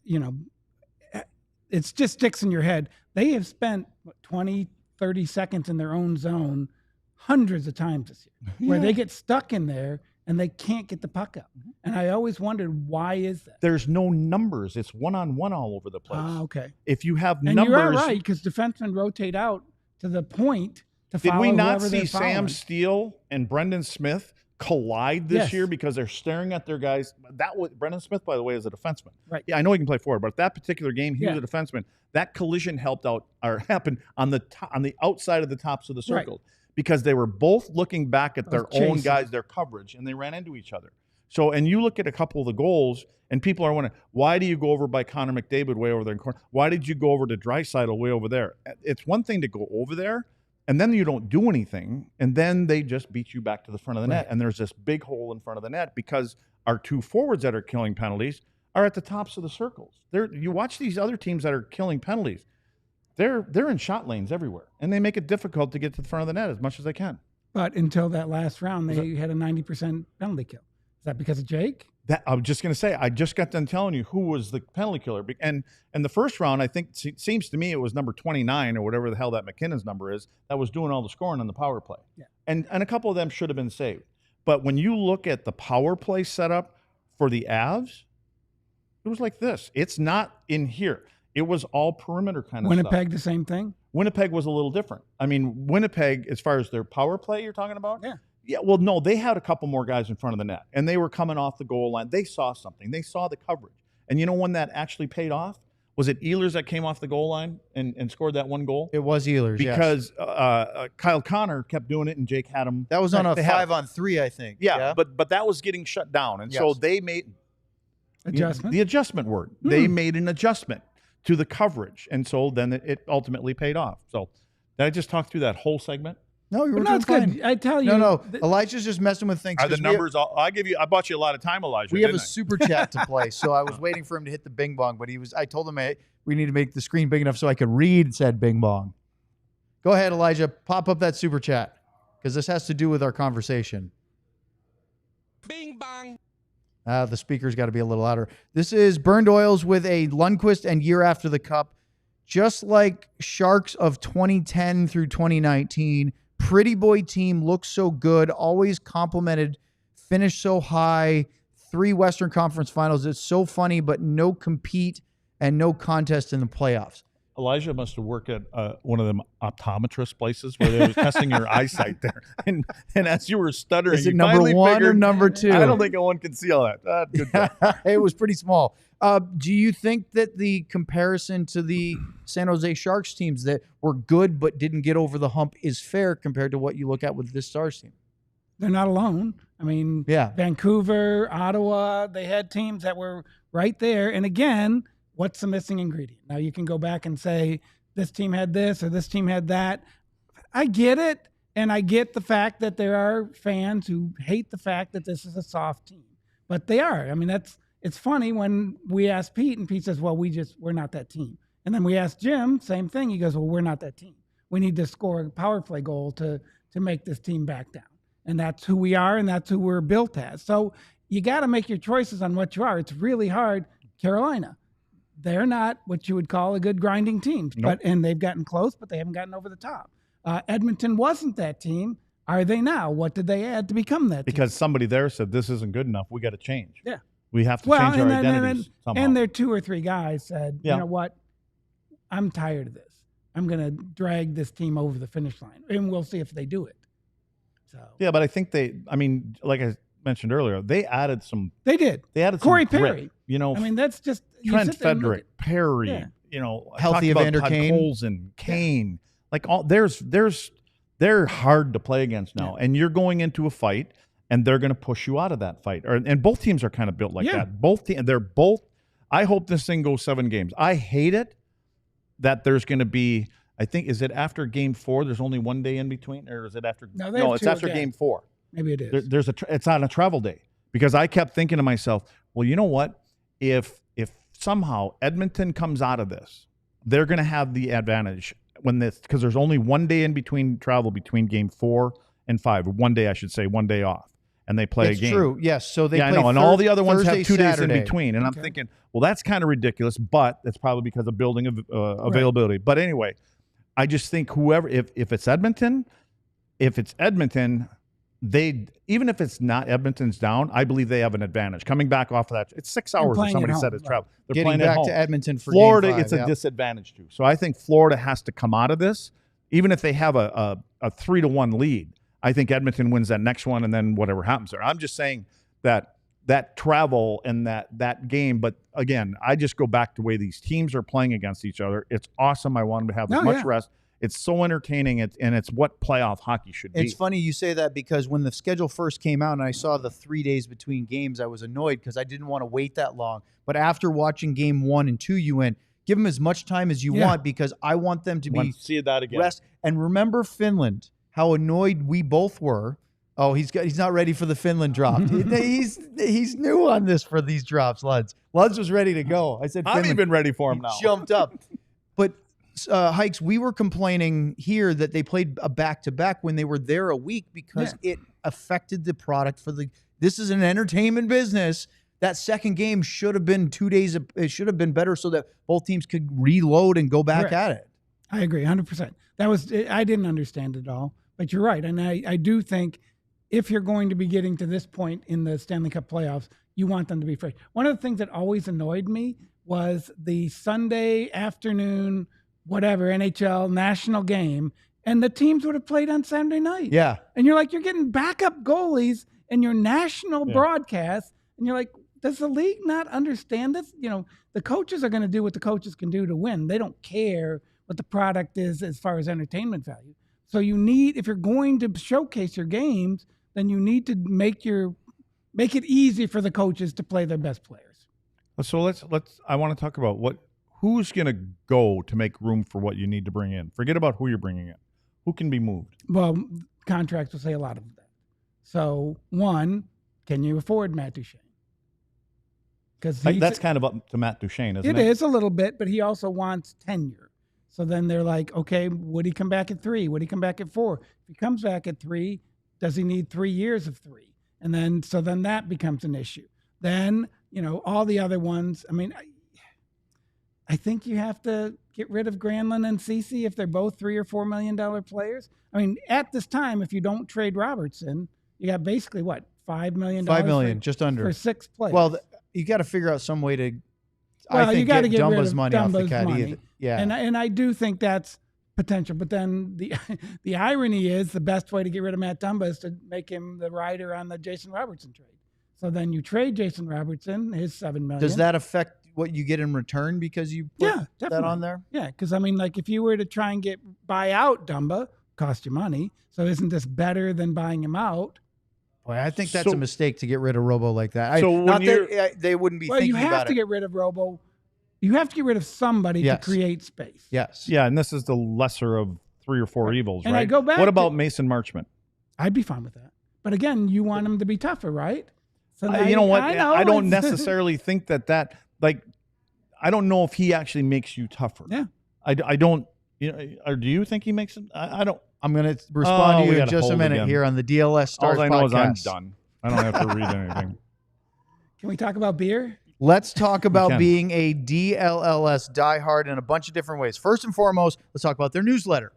it's just sticks in your head. They have spent 20, 30 seconds in their own zone hundreds of times this year, where they get stuck in there and they can't get the puck up. And I always wondered, why is that? There's no numbers. It's one-on-one all over the place. Okay. If you have And numbers, you're right, because defensemen rotate out to the point to did follow we not whoever see they're Sam following. Steele and Brendan Smith collide this Yes. year because they're staring at their guys? That was Brendan Smith, by the way, is a defenseman. Right. Yeah, I know he can play forward, but that particular game, he Yeah. was a defenseman. That collision happened on the outside of the tops of the circle, because they were both looking back at their own chasing. guys, their coverage, and they ran into each other. So, and you look at a couple of the goals, and people are wondering, why do you go over by Connor McDavid way over there in corner? Why did you go over to Draisaitl way over there? It's one thing to go over there, and then you don't do anything, and then they just beat you back to the front of the net, and there's this big hole in front of the net because our 2 forwards that are killing penalties are at the tops of the circles. You watch these other teams that are killing penalties, they're in shot lanes everywhere, and they make it difficult to get to the front of the net as much as they can. But until that last round, they had a 90% penalty kill. Is that because of Jake? That I was just going to say, I just got done telling you who was the penalty killer. And the first round, I think, seems to me it was number 29 or whatever the hell that McKinnon's number is, that was doing all the scoring on the power play. Yeah. And a couple of them should have been saved. But when you look at the power play setup for the Avs, it was like this. It's not in here. It was all perimeter kind of Winnipeg, stuff. the same thing? Winnipeg was a little different. I mean, Winnipeg, as far as their power play you're talking about? Yeah. Yeah, well, no, they had a couple more guys in front of the net, and they were coming off the goal line. They saw something. They saw the coverage. And you know when that actually paid off? Was it Ehlers that came off the goal line and scored that one goal? It was Ehlers, Because Kyle Connor kept doing it, and Jake had him. That was on a they had- 5-on-3, I think. Yeah, but that was getting shut down. And so Yes. they made Adjustment? the adjustment word. They made an adjustment to the coverage. And so then it ultimately paid off. So did I just talk through that whole segment? No, you were But no, doing it's fine. good. I tell you. No. Elijah's just messing with things. Are the 'cause numbers I bought you a lot of time, Elijah. We have a didn't I? super chat to play, so I was waiting for him to hit the bing bong, but I told him we need to make the screen big enough so I could read said bing bong. Go ahead, Elijah. Pop up that super chat because this has to do with our conversation. Bing bong. The speaker's got to be a little louder. This is Burned Oils with a Lundqvist and Year After the Cup. Just like Sharks of 2010 through 2019, Pretty Boy team looks so good, always complimented, finished so high, 3 Western Conference Finals. It's so funny, but no compete and no contest in the playoffs. Elijah must have worked at one of them optometrist places where they were testing your eyesight there. And as you were stuttering, Is it you number finally 1 or figured, number 2? I don't think one can see all that. Good job. It was pretty small. Do you think that the comparison to the San Jose Sharks teams that were good but didn't get over the hump is fair compared to what you look at with this Stars team? They're not alone. I mean, Yeah. Vancouver, Ottawa, they had teams that were right there. And again, what's the missing ingredient? Now you can go back and say this team had this or this team had that. I get it. And I get the fact that there are fans who hate the fact that this is a soft team, but they are. I mean, it's funny when we ask Pete and Pete says, well, we're not that team. And then we ask Jim, same thing. He goes, well, we're not that team. We need to score a power play goal to make this team back down. And that's who we are, and that's who we're built as. So you got to make your choices on what you are. It's really hard. Carolina, they're not what you would call a good grinding team. Nope. And they've gotten close, but they haven't gotten over the top. Edmonton wasn't that team. Are they now? What did they add to become that team? Because somebody there said, this isn't good enough. We got to change. Yeah. We have to change our identities somehow. And their 2 or 3 guys said, Yeah. you know what? I'm tired of this. I'm going to drag this team over the finish line, and we'll see if they do it. So Yeah, but I think like I mentioned earlier, they added some. they did. They added Corey some grit, Perry. You know, I mean, that's just you Trent sit there and look Frederick, Perry. Yeah. You know, I Healthy talked about Evander Todd Kane. Colson, Kane. Like all they're hard to play against now, and you're going into a fight, and they're going to push you out of that fight. And both teams are kind of built like Yeah. that. They're both. I hope this thing goes 7 games. I hate it that there's going to be. I think is it after Game 4? There's only 1 day in between, or is it after? No, they have it's 2 after again. Game 4. Maybe it is. It's on a travel day, because I kept thinking to myself, well, you know what? If somehow Edmonton comes out of this, they're going to have the advantage because there's only 1 day in between travel between Game 4 and 5. 1 day, I should say, 1 day off, and they play It's a game. true. Yes. So they I play know, and all the other ones Thursday, have 2 days Saturday. in between, and I'm thinking, well, that's kind of ridiculous, but that's probably because of building availability. But anyway, I just think if it's Edmonton, they even if it's not Edmonton's down, I believe they have an advantage coming back off of that. It's 6 hours. playing Somebody at said home, it's travel. They're Getting playing at back home. to Edmonton for Florida, Game 5, it's a yeah. disadvantage too. So I think Florida has to come out of this, even if they have a 3-1 lead. I think Edmonton wins that next one, and then whatever happens there. I'm just saying that travel and that game. But again, I just go back to the way these teams are playing against each other. It's awesome. I want them to have as much rest. It's so entertaining, and it's what playoff hockey should be. It's funny you say that because when the schedule first came out and I saw the 3 days between games, I was annoyed because I didn't want to wait that long. But after watching Game 1 and 2, you went, give them as much time as you want because I want them to be see that again. rest. And remember Finland, how annoyed we both were. Oh, he's not ready for the Finland drop. he's new on this for these drops, Luds. Luds was ready to go. I said, I'm Finland. even ready for him He now. jumped up. But Hikes, we were complaining here that they played a back-to-back when they were there a week because it affected the product this is an entertainment business. That second game should have been 2 days. It should have been better so that both teams could reload and go back at it. I agree 100%. I didn't understand it all, but you're right. And I do think if you're going to be getting to this point in the Stanley Cup playoffs, you want them to be fresh. One of the things that always annoyed me was the Sunday afternoon, whatever, NHL national game, and the teams would have played on Saturday night. Yeah. And you're like, you're getting backup goalies in your national broadcast, and you're like, does the league not understand this? You know, the coaches are going to do what the coaches can do to win. They don't care what the product is as far as entertainment value. So if you're going to showcase your games, then you need to make it easy for the coaches to play their best players. So let's. I want to talk about who's going to go to make room for what you need to bring in? Forget about who you're bringing in. Who can be moved? Well, contracts will say a lot of that. So, one, can you afford Matt Duchene? Because that's kind of up to Matt Duchene, isn't it? It is a little bit, but he also wants tenure. So then they're like, okay, would he come back at 3? Would he come back at 4? If he comes back at 3, does he need 3 years of 3? And then that becomes an issue. Then, all the other ones, I mean, I think you have to get rid of Granlund and Ceci if they're both $3 or $4 million players. I mean, at this time, if you don't trade Robertson, you got basically what, $5 million? $5 million, just under. For 6 players. Well, you got to figure out some way to. Well, I think you got to get rid Dumba's of money off the Dumba's caddy. money. Yeah, and I do think that's potential. But then the irony is the best way to get rid of Matt Dumba is to make him the rider on the Jason Robertson trade. So then you trade Jason Robertson, his $7 million. Does that affect what you get in return because you put that on there? Yeah, because I mean, like if you were to try and buy out Dumba, cost you money. So isn't this better than buying him out? Boy, I think that's a mistake to get rid of Robo like that. So they wouldn't be thinking about it. Well, you have to get rid of Robo. You have to get rid of somebody to create space. Yes. Yeah, and this is the lesser of 3 or 4 evils, and right? I go back. What about Mason Marchment? I'd be fine with that. But again, you want him to be tougher, right? So You know what? I don't necessarily think that like, I don't know if he actually makes you tougher. Yeah. I don't. Or do you think he makes him? I don't. I'm going to respond to you in just a hold minute again. here on the DLS Stars All I know podcast. is I'm done. I don't have to read anything. Can we talk about beer? Let's talk about can. being a DLLS diehard in a bunch of different ways. First and foremost, let's talk about their newsletter.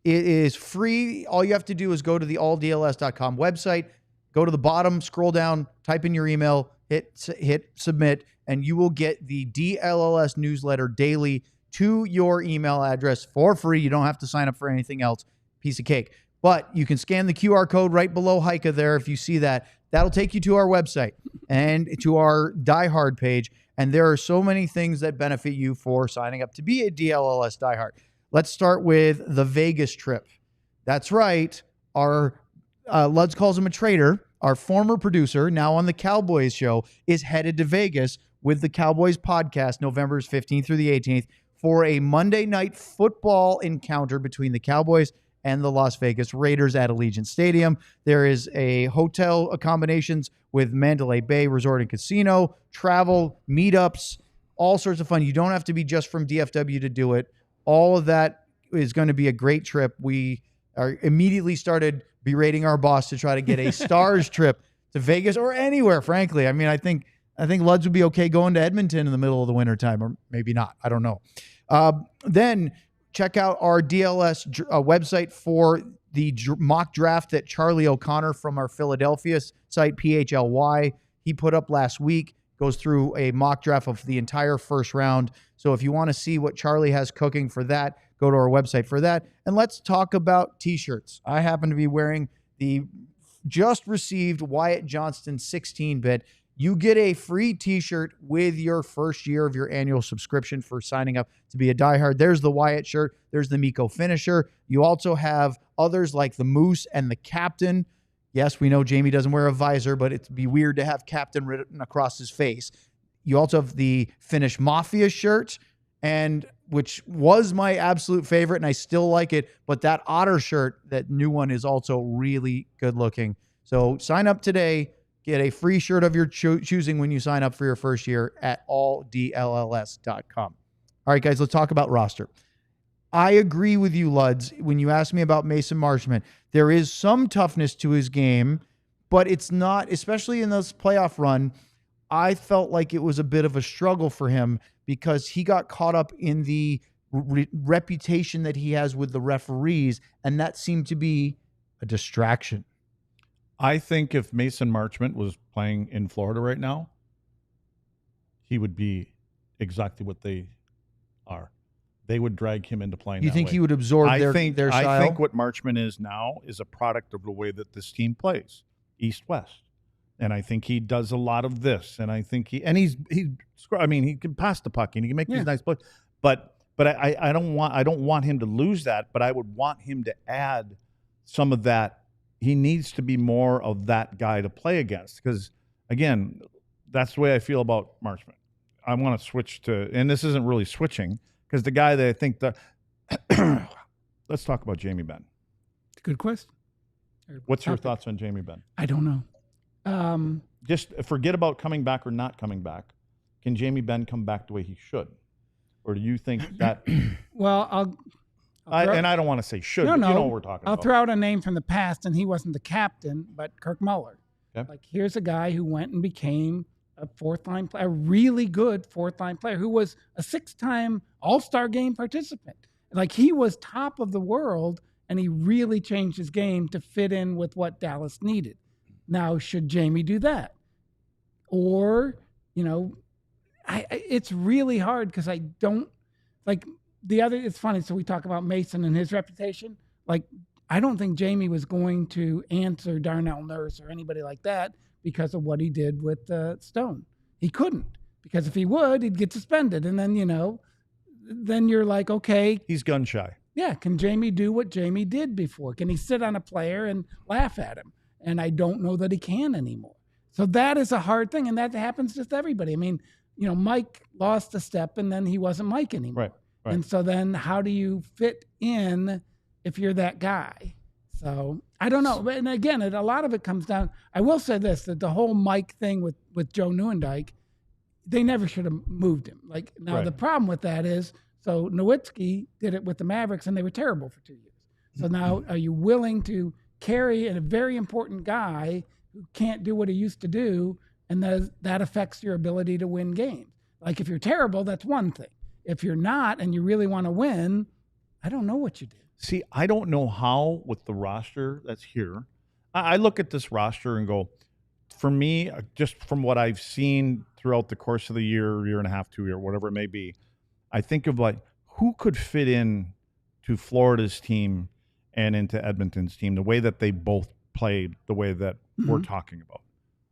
It is free. All you have to do is go to the alldls.com website, go to the bottom, scroll down, type in your email, hit submit, and you will get the DLLS newsletter daily to your email address for free. You don't have to sign up for anything else. Piece of cake. But you can scan the QR code right below Heika there. If you see that, that'll take you to our website and to our diehard page. And there are so many things that benefit you for signing up to be a DLLS diehard. Let's start with the Vegas trip. That's right. Our Luds calls him a traitor. Our former producer, now on the Cowboys show, is headed to Vegas with the Cowboys podcast November 15th through the 18th for a Monday night football encounter between the Cowboys and the Las Vegas Raiders at Allegiant Stadium. There is a hotel accommodations with Mandalay Bay Resort and Casino, travel, meetups, all sorts of fun. You don't have to be just from DFW to do it. All of that is going to be a great trip. We are immediately started berating our boss to try to get a Stars trip to Vegas or anywhere, frankly. I mean, I think Luds would be okay going to Edmonton in the middle of the wintertime, or maybe not. I don't know. Then check out our DLS website for the mock draft that Charlie O'Connor from our Philadelphia site, PHLY, he put up last week. Goes through a mock draft of the entire first round. So if you want to see what Charlie has cooking for that, go to our website for that. And let's talk about T-shirts. I happen to be wearing the just received Wyatt Johnston 16-bit. You get a free T-shirt with your first year of your annual subscription for signing up to be a diehard. There's the Wyatt shirt. There's the Mikko finisher. You also have others like the Moose and the Captain. Yes, we know Jamie doesn't wear a visor, but it'd be weird to have Captain written across his face. You also have the Finnish Mafia shirt, and which was my absolute favorite, and I still like it. But that Otter shirt, that new one, is also really good looking. So sign up today. Get a free shirt of your choosing when you sign up for your first year at alldlls.com. All right, guys, let's talk about roster. I agree with you, Luds, when you asked me about Mason Marchment. There is some toughness to his game, but it's not, especially in this playoff run, I felt like it was a bit of a struggle for him because he got caught up in the reputation that he has with the referees, and that seemed to be a distraction. I think if Mason Marchment was playing in Florida right now, he would be exactly what they are. They would drag him into playing. You think he would absorb their style? I think what Marchment is now is a product of the way that this team plays, East-West. And I think he does a lot of this. And I think he can pass the puck and he can make these nice plays. But I don't want him to lose that, but I would want him to add some of that. He needs to be more of that guy to play against because, again, that's the way I feel about Marchment. I want to switch to, and this isn't really switching, because the guy that I think that, let's talk about Jamie Benn. Good question. What's your thoughts on Jamie Benn? I don't know. Just forget about coming back or not coming back. Can Jamie Benn come back the way he should? Or do you think that? Well, and I don't want to say should, but you know what we're talking about. I'll throw out a name from the past, and he wasn't the captain, but Kirk Muller. Okay. Like, here's a guy who went and became a fourth-line player, a really good fourth-line player who was a 6-time All-Star game participant. Like, he was top of the world, and he really changed his game to fit in with what Dallas needed. Now, should Jamie do that? Or, it's really hard because I don't like the other. It's funny. So we talk about Mason and his reputation. Like, I don't think Jamie was going to answer Darnell Nurse or anybody like that because of what he did with Stone. He couldn't, because if he would, he'd get suspended. And then, then you're like, okay. He's gun shy. Yeah. Can Jamie do what Jamie did before? Can he sit on a player and laugh at him? And I don't know that he can anymore. So that is a hard thing. And that happens to everybody. I mean, Mike lost a step and then he wasn't Mike anymore. Right. And so then how do you fit in if you're that guy? So I don't know. And again, a lot of it comes down. I will say this, that the whole Mike thing with Joe Nieuwendyk, they never should have moved him. Like, now Right. The problem with that is, so Nowitzki did it with the Mavericks and they were terrible for 2 years. So now are you willing to carry a very important guy who can't do what he used to do, and that affects your ability to win games? Like, if you're terrible, that's one thing. If you're not and you really want to win, I don't know what you do. See, I don't know how with the roster that's here. I look at this roster and go, for me, just from what I've seen throughout the course of the year and a half, 2 year, whatever it may be, I think of like, who could fit in to Florida's team and into Edmonton's team, the way that they both played, the way that we're talking about.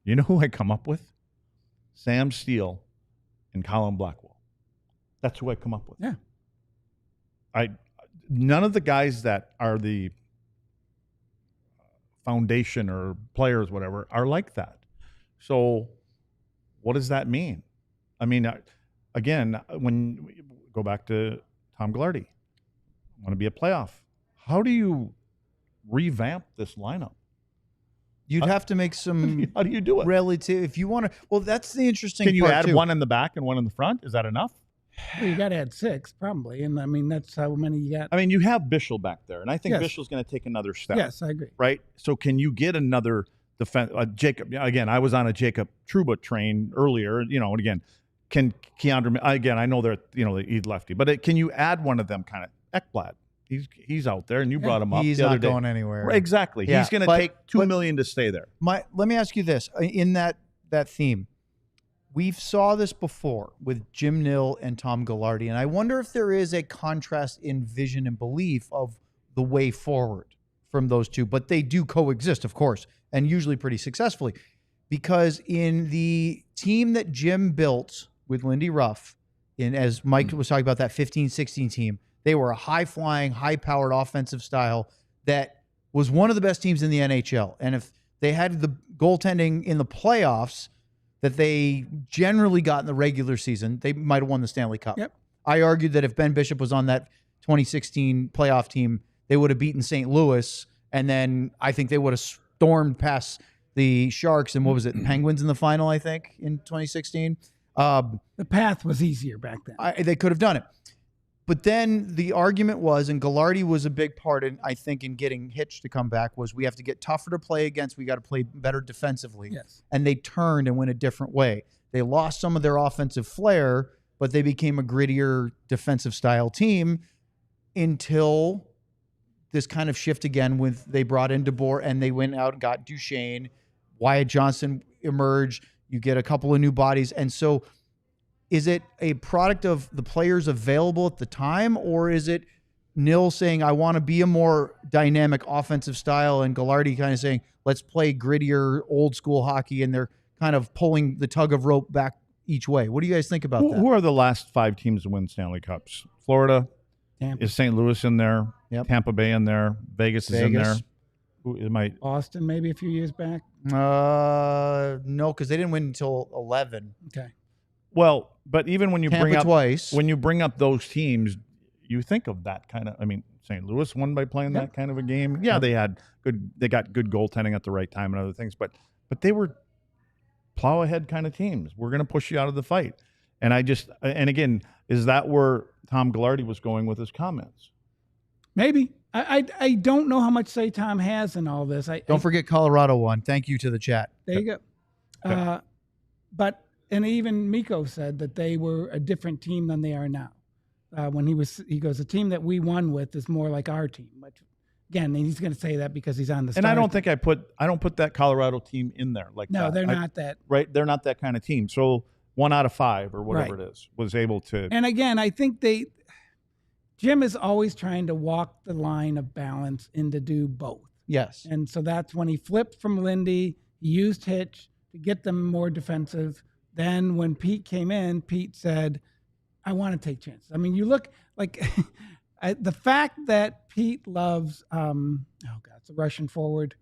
You know who I come up with? Sam Steele and Colin Blackwell. That's who I come up with. Yeah. None of the guys that are the foundation or players, whatever, are like that. So what does that mean? I mean, again, when we go back to Tom Glardy, want to be a playoff. How do you revamp this lineup? You'd have to make some. How do you do it? Relative, if you want to. Well, that's the interesting. Can you part add too. one in the back and one in the front? Is that enough? Well, you got to add 6 probably. And I mean, that's how many you got. I mean, you have Bischel back there, and I think Yes. Bischel's going to take another step. Yes, I agree. Right? So can you get another defense? Jacob, again, I was on a Jacob Trouba train earlier, and again, can Keandre, again, I know they're, he's lefty, but can you add one of them kind of? Ekblad, he's out there, and you brought him up He's the other not day. going anywhere. Right, exactly. Yeah, He's going to but- take $2 million to stay there. Let me ask you this. In that theme, we've saw this before with Jim Nill and Tom Glardy, and I wonder if there is a contrast in vision and belief of the way forward from those two, but they do coexist, of course, and usually pretty successfully, because in the team that Jim built with Lindy Ruff, as Mike was talking about, that 15-16 team, they were a high-flying, high-powered offensive style that was one of the best teams in the NHL. And if they had the goaltending in the playoffs that they generally got in the regular season, they might have won the Stanley Cup. Yep. I argued that if Ben Bishop was on that 2016 playoff team, they would have beaten St. Louis, and then I think they would have stormed past the Sharks and Penguins in the final, I think, in 2016. The path was easier back then. They could have done it. But then the argument was, and Glardy was a big part in, I think, in getting Hitch to come back, was we have to get tougher to play against. We got to play better defensively. Yes. And they turned and went a different way. They lost some of their offensive flair, but they became a grittier defensive style team until this kind of shift again with they brought in DeBoer and they went out and got Duchesne. Wyatt Johnson emerged. You get a couple of new bodies. And so is it a product of the players available at the time, or is it Nill saying, I want to be a more dynamic offensive style, and Glardy kind of saying, let's play grittier, old school hockey, and they're kind of pulling the tug of rope back each way? What do you guys think about that? Who are the last 5 teams to win Stanley Cups? Florida? Tampa. Is St. Louis in there? Yep. Tampa Bay in there? Vegas is in there? Who am I? Boston, maybe a few years back. No, because they didn't win until 11. Okay. Well, but even when you Tampa bring up twice. when you bring up those teams, you think of that kind of. I mean, St. Louis won by playing that kind of a game. Yeah, they got good goaltending at the right time and other things, but they were plow ahead kind of teams. We're going to push you out of the fight. And again, is that where Tom Gaglardi was going with his comments? Maybe. I don't know how much say Tom has in all this. Don't forget Colorado won. Thank you to the chat. There you go. And even Mikko said that they were a different team than they are now. He goes, the team that we won with is more like our team. But again, he's going to say that because he's on the. And I don't think I don't put that Colorado team in there like no, that. They're not that. Right, they're not that kind of team. So 1 out of 5 or whatever it is was able to. And again, I think Jim is always trying to walk the line of balance and to do both. Yes. And so that's when he flipped from Lindy. He used Hitch to get them more defensive. Then when Pete came in, Pete said, I want to take chances. I mean, you look like the fact that Pete loves, it's a Russian forward.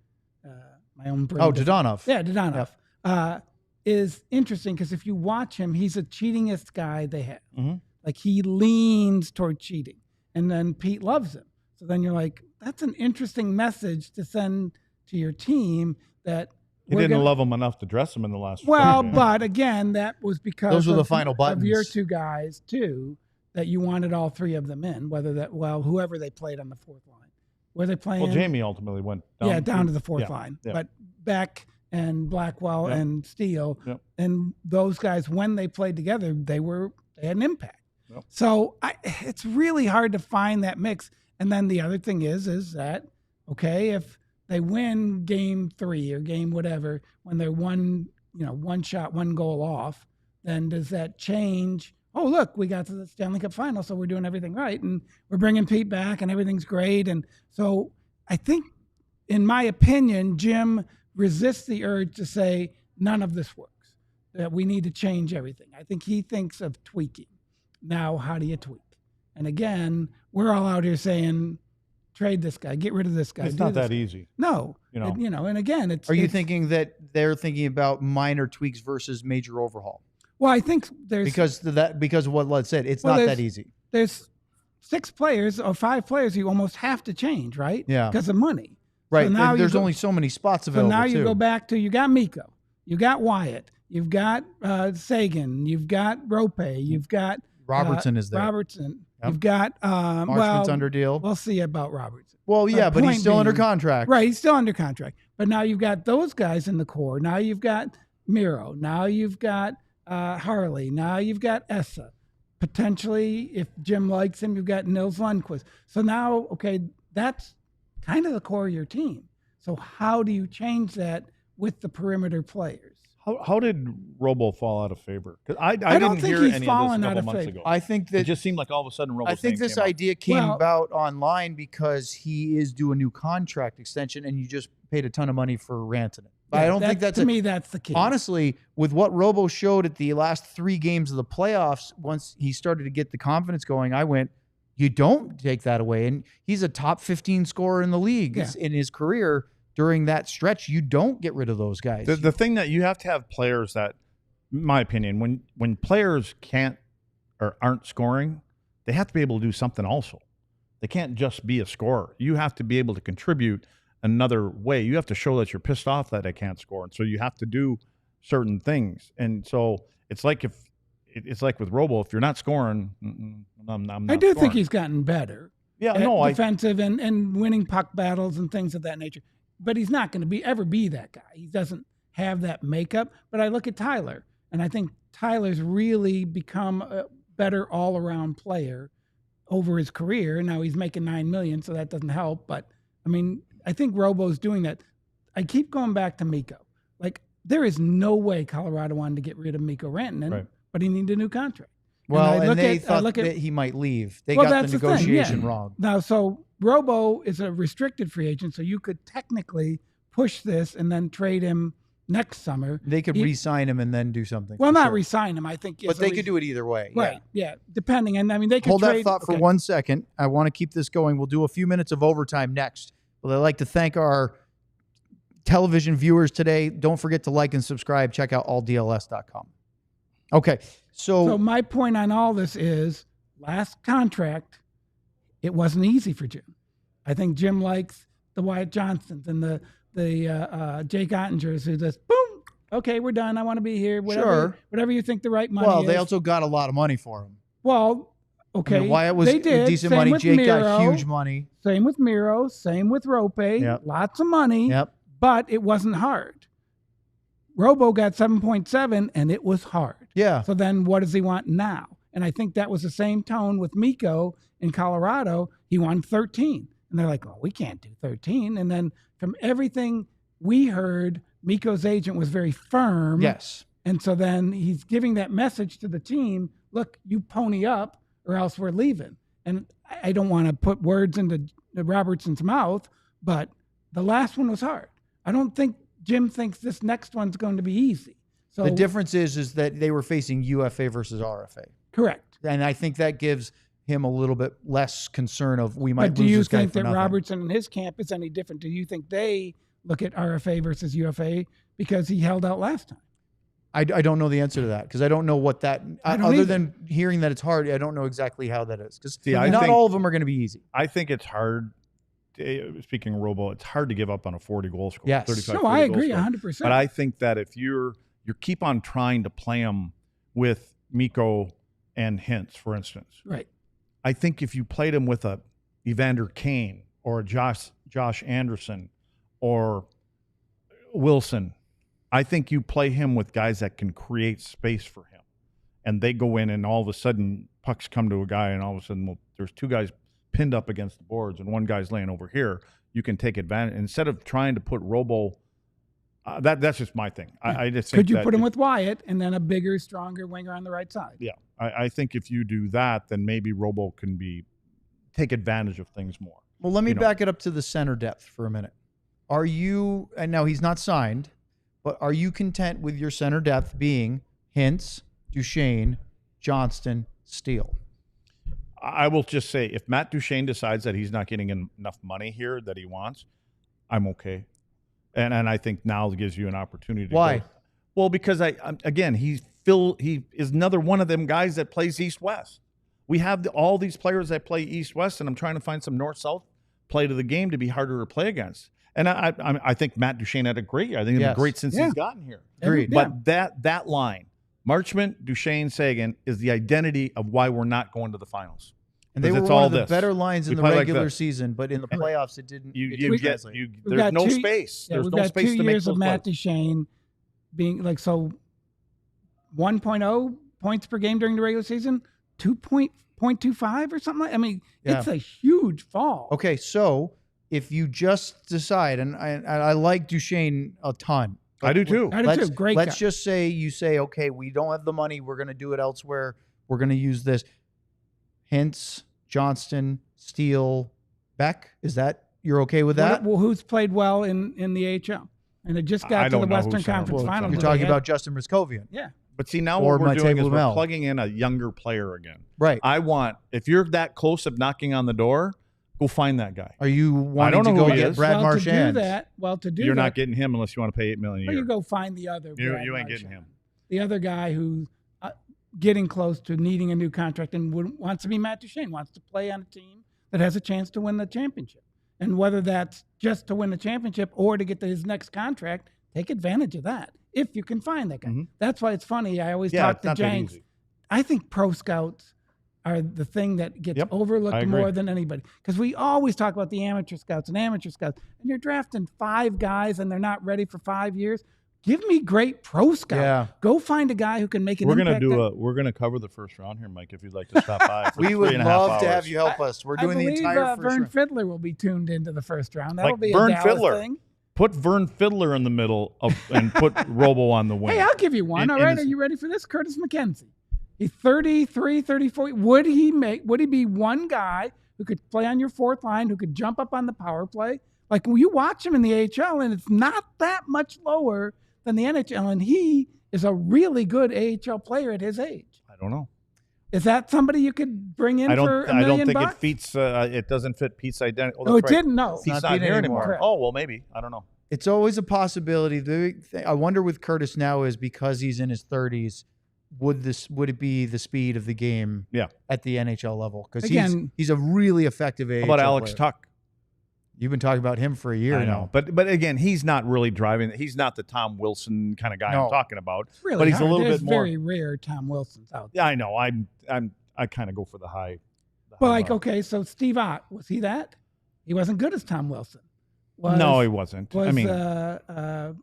My own brain. Oh, Dodonov. Yeah, Dodonov. Is interesting because if you watch him, he's the cheatingest guy they have. Mm-hmm. Like he leans toward cheating. And then Pete loves him. So then you're like, that's an interesting message to send to your team that he didn't love him enough to dress him in the last. Well, but again, that was because those were the final buttons of your two guys too, that you wanted all three of them in, whoever they played on the fourth line. Were they playing? Well, Jamie ultimately went down to the fourth line. Yeah. But Beck and Blackwell and Steele and those guys, when they played together, they had an impact. Yep. So it's really hard to find that mix. And then the other thing is that, okay, if they win game 3 or game whatever, when they're one shot, 1 goal off, then does that change? Oh, look, we got to the Stanley Cup final, so we're doing everything right. And we're bringing Pete back and everything's great. And so I think, in my opinion, Jim resists the urge to say none of this works, that we need to change everything. I think he thinks of tweaking. Now, how do you tweak? And again, we're all out here saying, trade this guy, get rid of this guy. It's not that easy. No, and again, it's. Are you thinking that they're thinking about minor tweaks versus major overhaul? Well, I think there's because of what Lud said, it's not that easy. There's 6 players or 5 players you almost have to change, right? Yeah, because of money. Right. So now and there's only so many spots available. So now you go back to, you got Mikko, you got Wyatt, you've got Sagan, you've got Rope, you've got Robertson is there. Robertson. Yep. You've got Marchman's under deal. We'll see about Robertson. Well, yeah, but he's still under contract. Right, he's still under contract. But now you've got those guys in the core. Now you've got Miro. Now you've got Harley. Now you've got Essa. Potentially, if Jim likes him, you've got Nils Lundqvist. So now, okay, that's kind of the core of your team. So how do you change that with the perimeter players? How did Robo fall out of favor? Because I don't didn't think hear he's any of this fallen a out couple of months favor. ago. I think that it just seemed like all of a sudden Robo. I think this idea came about online because he is due a new contract extension, and you just paid a ton of money for Rantanen. Yeah, I don't think that's to me. That's the key. Honestly, with what Robo showed at the last 3 games of the playoffs, once he started to get the confidence going, I went, you don't take that away, and he's a top 15 scorer in the league in his career. During that stretch, you don't get rid of those guys. The thing that you have to have players that, in my opinion, when players can't or aren't scoring, they have to be able to do something also. They can't just be a scorer. You have to be able to contribute another way. You have to show that you're pissed off that I can't score. And so you have to do certain things. And so it's like with Robo, if you're not scoring, I'm not I do scoring. think he's gotten better. Yeah, defensive and winning puck battles and things of that nature. But he's not going to ever be that guy. He doesn't have that makeup. But I look at Tyler, and I think Tyler's really become a better all-around player over his career. Now he's making $9 million, so that doesn't help. But I mean, I think Robo's doing that. I keep going back to Mikko. Like, there is no way Colorado wanted to get rid of Mikko Rantanen, but he needed a new contract. Well, and they thought that he might leave. They got the negotiation wrong. Now, so Robo is a restricted free agent, so you could technically push this and then trade him next summer. They could re-sign him and then do something. Well, not re-sign him, I think. But they could do it either way. Right, yeah. Depending. And I mean, they could hold trade. That thought for 1 second. I want to keep this going. We'll do a few minutes of overtime next. Well, I'd like to thank our television viewers today. Don't forget to like and subscribe. Check out ALLDLS.com. Okay. So my point on all this is last contract, it wasn't easy for Jim. I think Jim likes the Wyatt Johnsons and the Jake Ottingers who just boom, okay, we're done. I want to be here. Whatever you think the right money is. Well, they also got a lot of money for him. Well, okay. I mean, Wyatt was they did. decent Same money. with Jake Miro. got huge money. Same with Miro. Same with Rope. Yep. Lots of money. Yep. But it wasn't hard. Robo got 7.7 and it was hard. Yeah. So then what does he want now? And I think that was the same tone with Mikko in Colorado. He wanted 13. And they're like, oh, we can't do 13. And then from everything we heard, Mikko's agent was very firm. Yes. And so then he's giving that message to the team, look, you pony up or else we're leaving. And I don't want to put words into Robertson's mouth, but the last one was hard. I don't think Jim thinks this next one's going to be easy. So the difference is that they were facing UFA versus RFA. Correct. And I think that gives him a little bit less concern of we might But do lose you this guy think for that nothing. Robertson and his camp is any different? Do you think they look at RFA versus UFA because he held out last time? I don't know the answer to that because I don't know what that I don't other either. than hearing that it's hard. I don't know exactly how that is because I not think- all of them are going to be easy. I think it's hard. Speaking of Robo, it's hard to give up on a 40-goal score. Yes. 35, No, 40 I goal agree score. 100%. But I think that if you keep on trying to play him with Mikko and Hintz, for instance, Right. I think if you played him with a Evander Kane or a Josh Anderson or Wilson, I think you play him with guys that can create space for him. And they go in and all of a sudden pucks come to a guy and all of a sudden, well, there's two guys pinned up against the boards and one guy's laying over here. You can take advantage. Instead of trying to put Robo, that's just my thing. I just think Could you that put him with Wyatt and then a bigger, stronger winger on the right side? Yeah. I think if you do that, then maybe Robo can take advantage of things more. Well, let me back it up to the center depth for a minute. Are you, and now he's not signed, but are you content with your center depth being Hintz, Duchesne, Johnston, Steele? I will just say, if Matt Duchesne decides that he's not getting enough money here that he wants, I'm okay. And I think now gives you an opportunity to Why? go. Well, because he is another one of them guys that plays East-West. We have all these players that play East-West, and I'm trying to find some North-South play to the game to be harder to play against. And I think Matt Duchesne had a great year. I think he's been great since he's gotten here. Agreed. But that line, Marchment, Duchesne, Sagan, is the identity of why we're not going to the finals. And they were it's one all of the this. better lines in We the play like regular this. season, but in the playoffs it didn't. There's got no two- space. Yeah, There's we've no got space 2 to make years those of Matt plays. Duchesne being like, so 1.0 points per game during the regular season, 2.25 or something like. I mean, it's a huge fall. Okay, so if you just decide, and I like Duchesne a ton. I do too. I do too. Great Let's guy. just say you say, okay, we don't have the money. We're going to do it elsewhere. We're going to use this. Hintz, Johnston, Steele, Beck. Is that you're okay with that? Well, who's played well in the AHL? And it just I got to don't the know Western who's had Conference well, Final. You're They talking had- about Justin Mrskovian. Yeah. But see, now Or what we're doing Matej is we're Blumel. plugging in a younger player again. Right. If you're that close of knocking on the door, go find that guy. Are you wanting don't to know go who he get is. Brad well, Marchand? to do You're that, not getting him unless you want to pay $8 million a well, year. you go find the other. You Brad ain't getting Marchand. him. The other guy who's getting close to needing a new contract and wants to be Matt Duchesne, wants to play on a team that has a chance to win the championship. And whether that's just to win the championship or to get to his next contract, take advantage of that if you can find that guy. Mhm. That's why it's funny. I always Yeah, talk it's to not that Jenks. easy. I think pro scouts are the thing that gets Yep, I overlooked agree. more than anybody. Because we always talk about the amateur scouts, and you're drafting 5 guys and they're not ready for 5 years. Give me great pro scouts. Yeah. Go find a guy who can make an We're impact. we're gonna cover the first round here, Mike. If you'd like to stop by, for We would 3.5 love to hours. have you help us. We're I doing the believe entire first Vern round. Fiddler will be tuned into the first round. That'll Like be Vern a Dallas Fiddler. thing. Put Vern Fiddler in the middle and put Robo on the wing. Hey, I'll give you one. In- All in right, this- are you ready for this? Curtis McKenzie. He's 33, 34. Would he be one guy who could play on your fourth line, who could jump up on the power play? Like when you watch him in the AHL, and it's not that much lower than the NHL, and he is a really good AHL player at his age. I don't know. Is that somebody you could bring in for $1 million? I don't think bucks? it fits. It doesn't fit Pete's identity. No, it didn't. No. He's not not being here anymore. anymore. Correct. Oh well, maybe. I don't know. It's always a possibility. The big thing, I wonder with Curtis now is because he's in his 30s, would it be the speed of the game Yeah. at the NHL level? Because Again- he's a really effective AHL How about Alex player. Tuck? You've been talking about him for a year I now. know, but again, he's not really driving. He's not the Tom Wilson kind of guy No. I'm talking about. It's really but he's hard. a little There's bit more. very rare Tom Wilson's out there. Yeah, I know. I kind of go for the high. Well, like, okay, so Steve Ott, was he that? He wasn't good as Tom Wilson. No, he wasn't. Was I mean,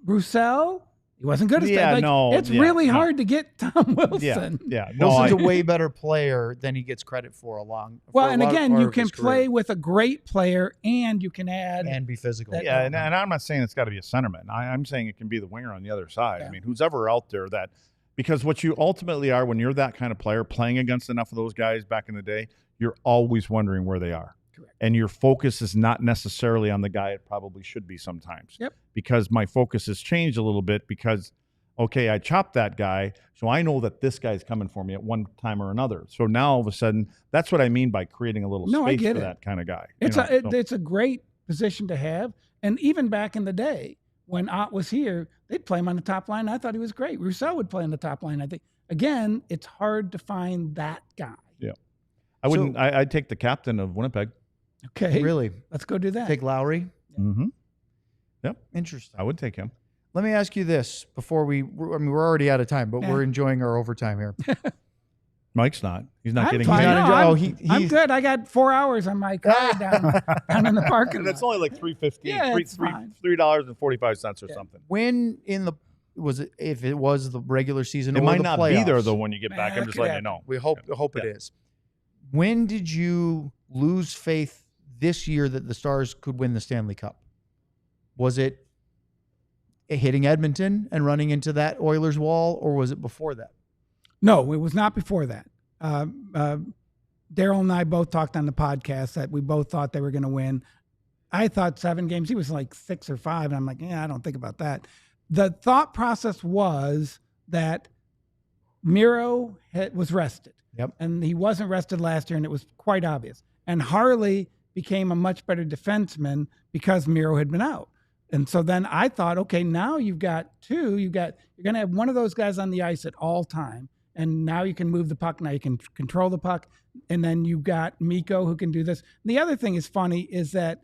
Roussel? He wasn't good as Yeah, that. Like, no, it's yeah, really no. hard to get Tom Wilson. yeah. No, Wilson's a way better player than he gets credit for Well, and again, you can can play with a great player and you can add. and be physical. that- yeah, and I'm not saying it's got to be a centerman. I'm saying it can be the winger on the other side. Yeah. I mean, who's ever out there that, because what you ultimately are when you're that kind of player playing against enough of those guys back in the day, you're always wondering where they are. Correct. And your focus is not necessarily on the guy it probably should be sometimes. Yep. Because my focus has changed a little bit because, okay, I chopped that guy, so I know that this guy's coming for me at one time or another. So now all of a sudden, that's what I mean by creating a little No, I space get for it. that kind of guy. It's You know, so- it's a great position to have. And even back in the day when Ott was here, they'd play him on the top line. I thought he was great. Rousseau would play on the top line. I think, again, it's hard to find that guy. I wouldn't. I'd take the captain of Winnipeg. Okay. Really? Let's go do that. Take Lowry? Mm-hmm. Interesting. I would take him. Let me ask you this before we're already out of time, but Yeah. we're enjoying our overtime here. Mike's not. He's not I'm getting. fine. He's not No, enjoy- I'm, oh, he- I'm he's- good. I got 4 hours on my car down in the parking And lot. it's only like $3.15. Yeah, it's fine. $3.45 or Yeah. something. When in the if it was the regular season It or might the not playoffs, be there though when you get back. Man, I'm that just could letting you happen. know. We hope it Yeah. is. When did you lose faith this year that the Stars could win the Stanley Cup? Was it hitting Edmonton and running into that Oilers wall, or was it before that? No, it was not before that. Daryl and I both talked on the podcast that we both thought they were going to win. I thought 7 games. He was like 6 or 5. And I'm like, yeah, I don't think about that. The thought process was that Miro was rested. Yep. And he wasn't rested last year, and it was quite obvious. And Harley became a much better defenseman because Miro had been out. And so then I thought, okay, now you've got 2. You're going to have one of those guys on the ice at all time. And now you can move the puck. Now you can control the puck. And then you've got Mikko who can do this. The other thing is funny is that,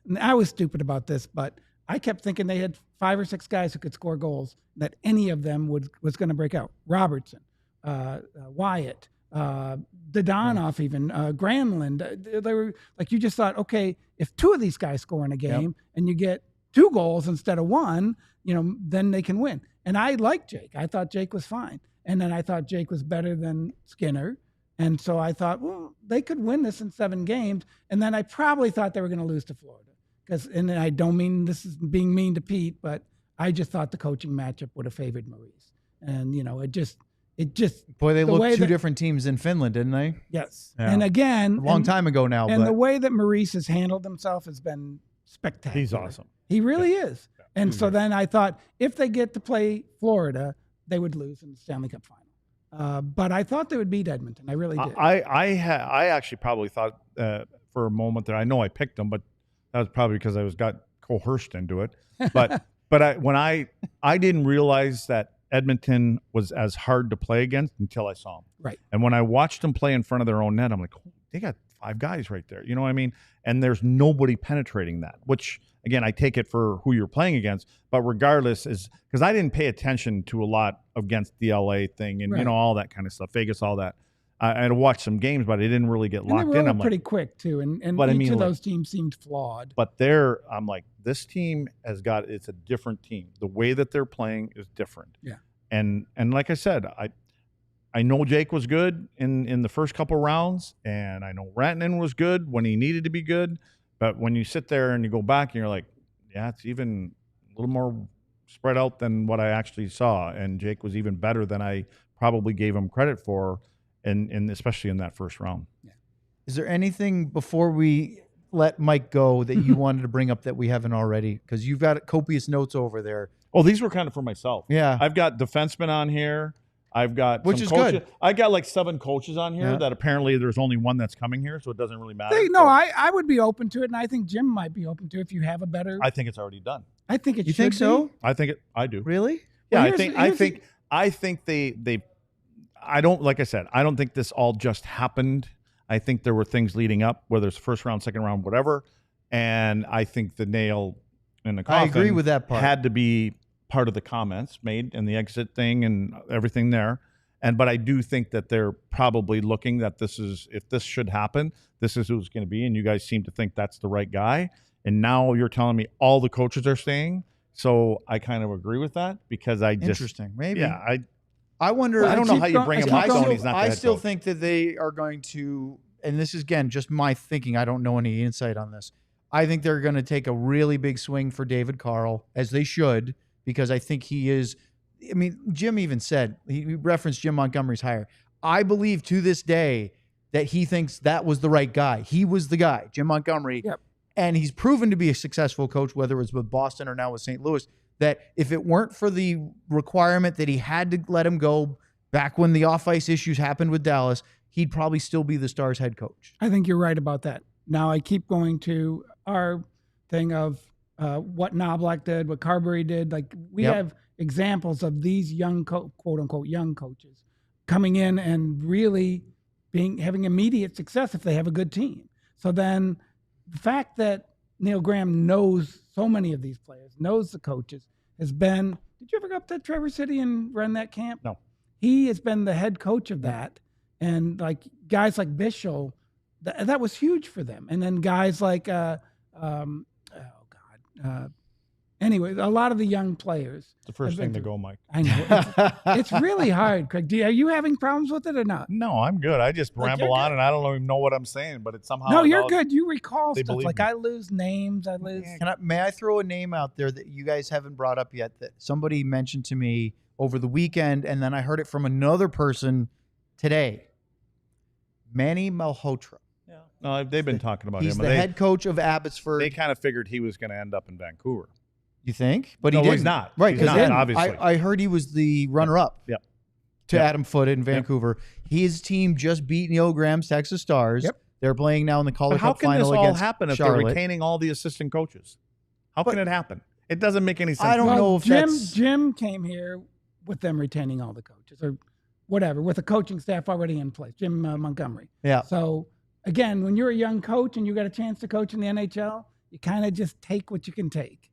and I was stupid about this, but I kept thinking they had 5 or 6 guys who could score goals, that any of them was going to break out. Robertson, Wyatt, Dodonov, even Granlund. They were like, you just thought, okay, if 2 of these guys score in a game and you get 2 goals instead of 1, then they can win. And I liked Jake. I thought Jake was fine. And then I thought Jake was better than Skinner. And so I thought, well, they could win this in 7 games. And then I probably thought they were going to lose to Florida. And I don't mean this is being mean to Pete, but I just thought the coaching matchup would have favored Maurice. And, it just Boy, they the way looked 2 that- different teams in Finland, didn't they? yes. Yeah. And again, A long time ago now, And but the way that Maurice has handled himself has been spectacular. He's awesome. He really is. And so then I thought if they get to play Florida, they would lose in the Stanley Cup final. But I thought they would beat Edmonton. I really did. I actually probably thought for a moment that I know I picked them, but that was probably because I got coerced into it. But I didn't realize that Edmonton was as hard to play against until I saw them. Right. And when I watched them play in front of their own net, I'm like, oh, they got 5 guys right there. You know what I mean? And there's nobody penetrating that, which again, I take it for who you're playing against, but regardless is because I didn't pay attention to a lot against the LA thing and, Right. all that kind of stuff, Vegas, all that. I had watched some games, but I didn't really get and locked they in. were I'm pretty like, quick too. And But I each mean, of like- those teams seemed flawed. but I'm like, this team it's a different team. The way that they're playing is different. Yeah. And like I said, I know Jake was good in the first couple rounds, and I know Rantanen was good when he needed to be good. But when you sit there and you go back and you're like, yeah, it's even a little more spread out than what I actually saw. And Jake was even better than I probably gave him credit for, and especially in that first round. is there anything before we let Mike go that you wanted to bring up that we haven't already? Because you've got copious notes over there. Oh, these were kind of for myself. Yeah. I've got defensemen on here. I've got Which some is coaches. good. I got like 7 coaches on here Yeah. that apparently there's only one that's coming here, so it doesn't really matter. I would be open to it, and I think Jim might be open to it if you have a better. I think it's already done. I think it You should think so? be. I think I do. Really? Yeah, Well, I think they like I said, I don't think this all just happened. I think there were things leading up, whether it's first round, second round, whatever. And I think the nail in the coffin I agree with that part. had to be part of the comments made and the exit thing and everything there. But I do think that they're probably looking that if this should happen, this is who it's going to be. And you guys seem to think that's the right guy. And now you're telling me all the coaches are staying. So I kind of agree with that because Interesting. Maybe. Yeah. I wonder. I don't know how you bring him back when he's not the head I still coach. think that they are going to, and this is again just my thinking. I don't know any insight on this. I think they're going to take a really big swing for David Carl, as they should, because I think he is. I mean, Jim even said, he referenced Jim Montgomery's hire. I believe to this day that he thinks that was the right guy. He was the guy, Jim Montgomery. Yep. And he's proven to be a successful coach, whether it was with Boston or now with St. Louis, that if it weren't for the requirement that he had to let him go back when the off-ice issues happened with Dallas, he'd probably still be the Stars head coach. I think you're right about that. Now I keep going to our thing of what Knobloch did, what Carberry did. Like we have examples of these young, quote unquote, young coaches coming in and really having immediate success if they have a good team. So then the fact that Neil Graham knows so many of these players, knows the coaches, has been, did you ever go up to Traverse City and run that camp? No. He has been the head coach of that. And like guys like Bischel, that was huge for them. And then guys like, anyway, a lot of the young players. The first thing to go, Mike. I know. It's really hard, Craig. Are you having problems with it or not? No, I'm good. I just ramble on and I don't even know what I'm saying, but it's somehow. No, you're good. You recall They stuff. believe Like me. I lose names. I lose. May I throw a name out there that you guys haven't brought up yet that somebody mentioned to me over the weekend, and then I heard it from another person today? Manny Malhotra. Yeah. No, they've been talking about He's him. the head coach of Abbotsford. They kind of figured he was going to end up in Vancouver. You think? But No, he didn't. he's not. Right, He's because not, obviously. I heard he was the runner-up Yep. to Yep. Adam Foote in Vancouver. His team just beat Neil Graham's Texas Stars. Yep. They're playing now in the Calder But how Cup can this final all against happen if Charlotte. they're retaining all the assistant coaches? How can it happen? It doesn't make any sense. I don't know if that's... Jim came here with them retaining all the coaches or whatever, with a coaching staff already in place. Jim Montgomery. Yeah. So again, when you're a young coach and you got a chance to coach in the NHL, you kind of just take what you can take,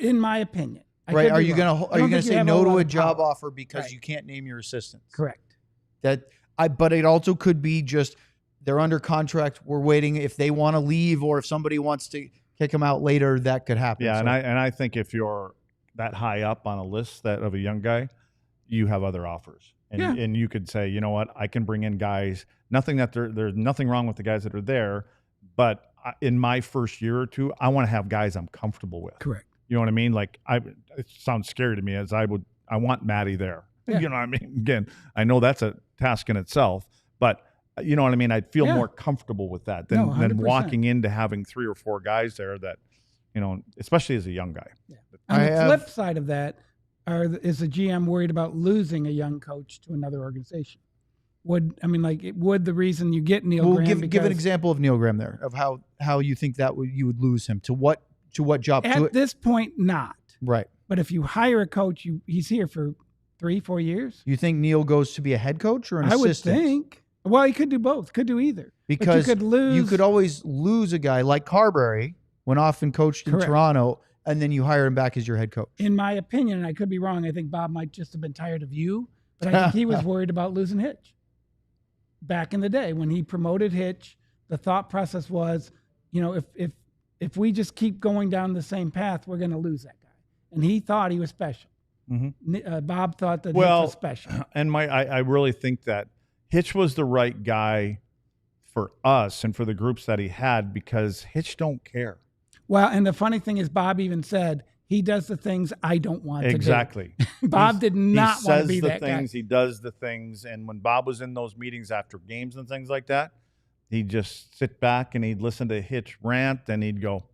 in my opinion. Right? Are you going to say no to a job power. offer because you can't name your assistants? Correct. But it also could be just they're under contract. We're waiting if they want to leave or if somebody wants to kick them out later. That could happen. Yeah, So- and I think if you're that high up on a list of a young guy, you have other offers, and you could say, you know what, I can bring in guys. There's nothing wrong with the guys that are there, but in my first year or two, I want to have guys I'm comfortable with. Correct. You know what I mean? Like it sounds scary to me as I want Matty there. Yeah. You know what I mean? Again, I know that's a task in itself, but you know what I mean? I'd feel more comfortable with that than 100%. walking into having 3 or 4 guys there that, you know, especially as a young guy. Yeah. On the flip side of that, is the GM worried about losing a young coach to another organization? Would the reason you get Neil Graham give an example of Neil Graham there of how you think that you would lose him to what job? At this point, not. Right. But if you hire a coach, he's here for 3-4 years. You think Neil goes to be a head coach or an assistant? I would think. Well, he could do both. Could do either. Because but you could always lose a guy like Carberry, went off and coached in Correct. Toronto, and then you hire him back as your head coach. In my opinion, and I could be wrong, I think Bob might just have been tired of you, but I think he was worried about losing Hitch. Back in the day when he promoted Hitch, the thought process was, you know, if we just keep going down the same path, we're going to lose that guy. And he thought he was special. Mm-hmm. Bob thought that Hitch was special. And I really think that Hitch was the right guy for us and for the groups that he had because Hitch don't care. Well, and the funny thing is, Bob even said he does the things I don't want exactly. to do. Bob did not want to be that guy. He does the things. And when Bob was in those meetings after games and things like that, he'd just sit back and he'd listen to Hitch rant and he'd go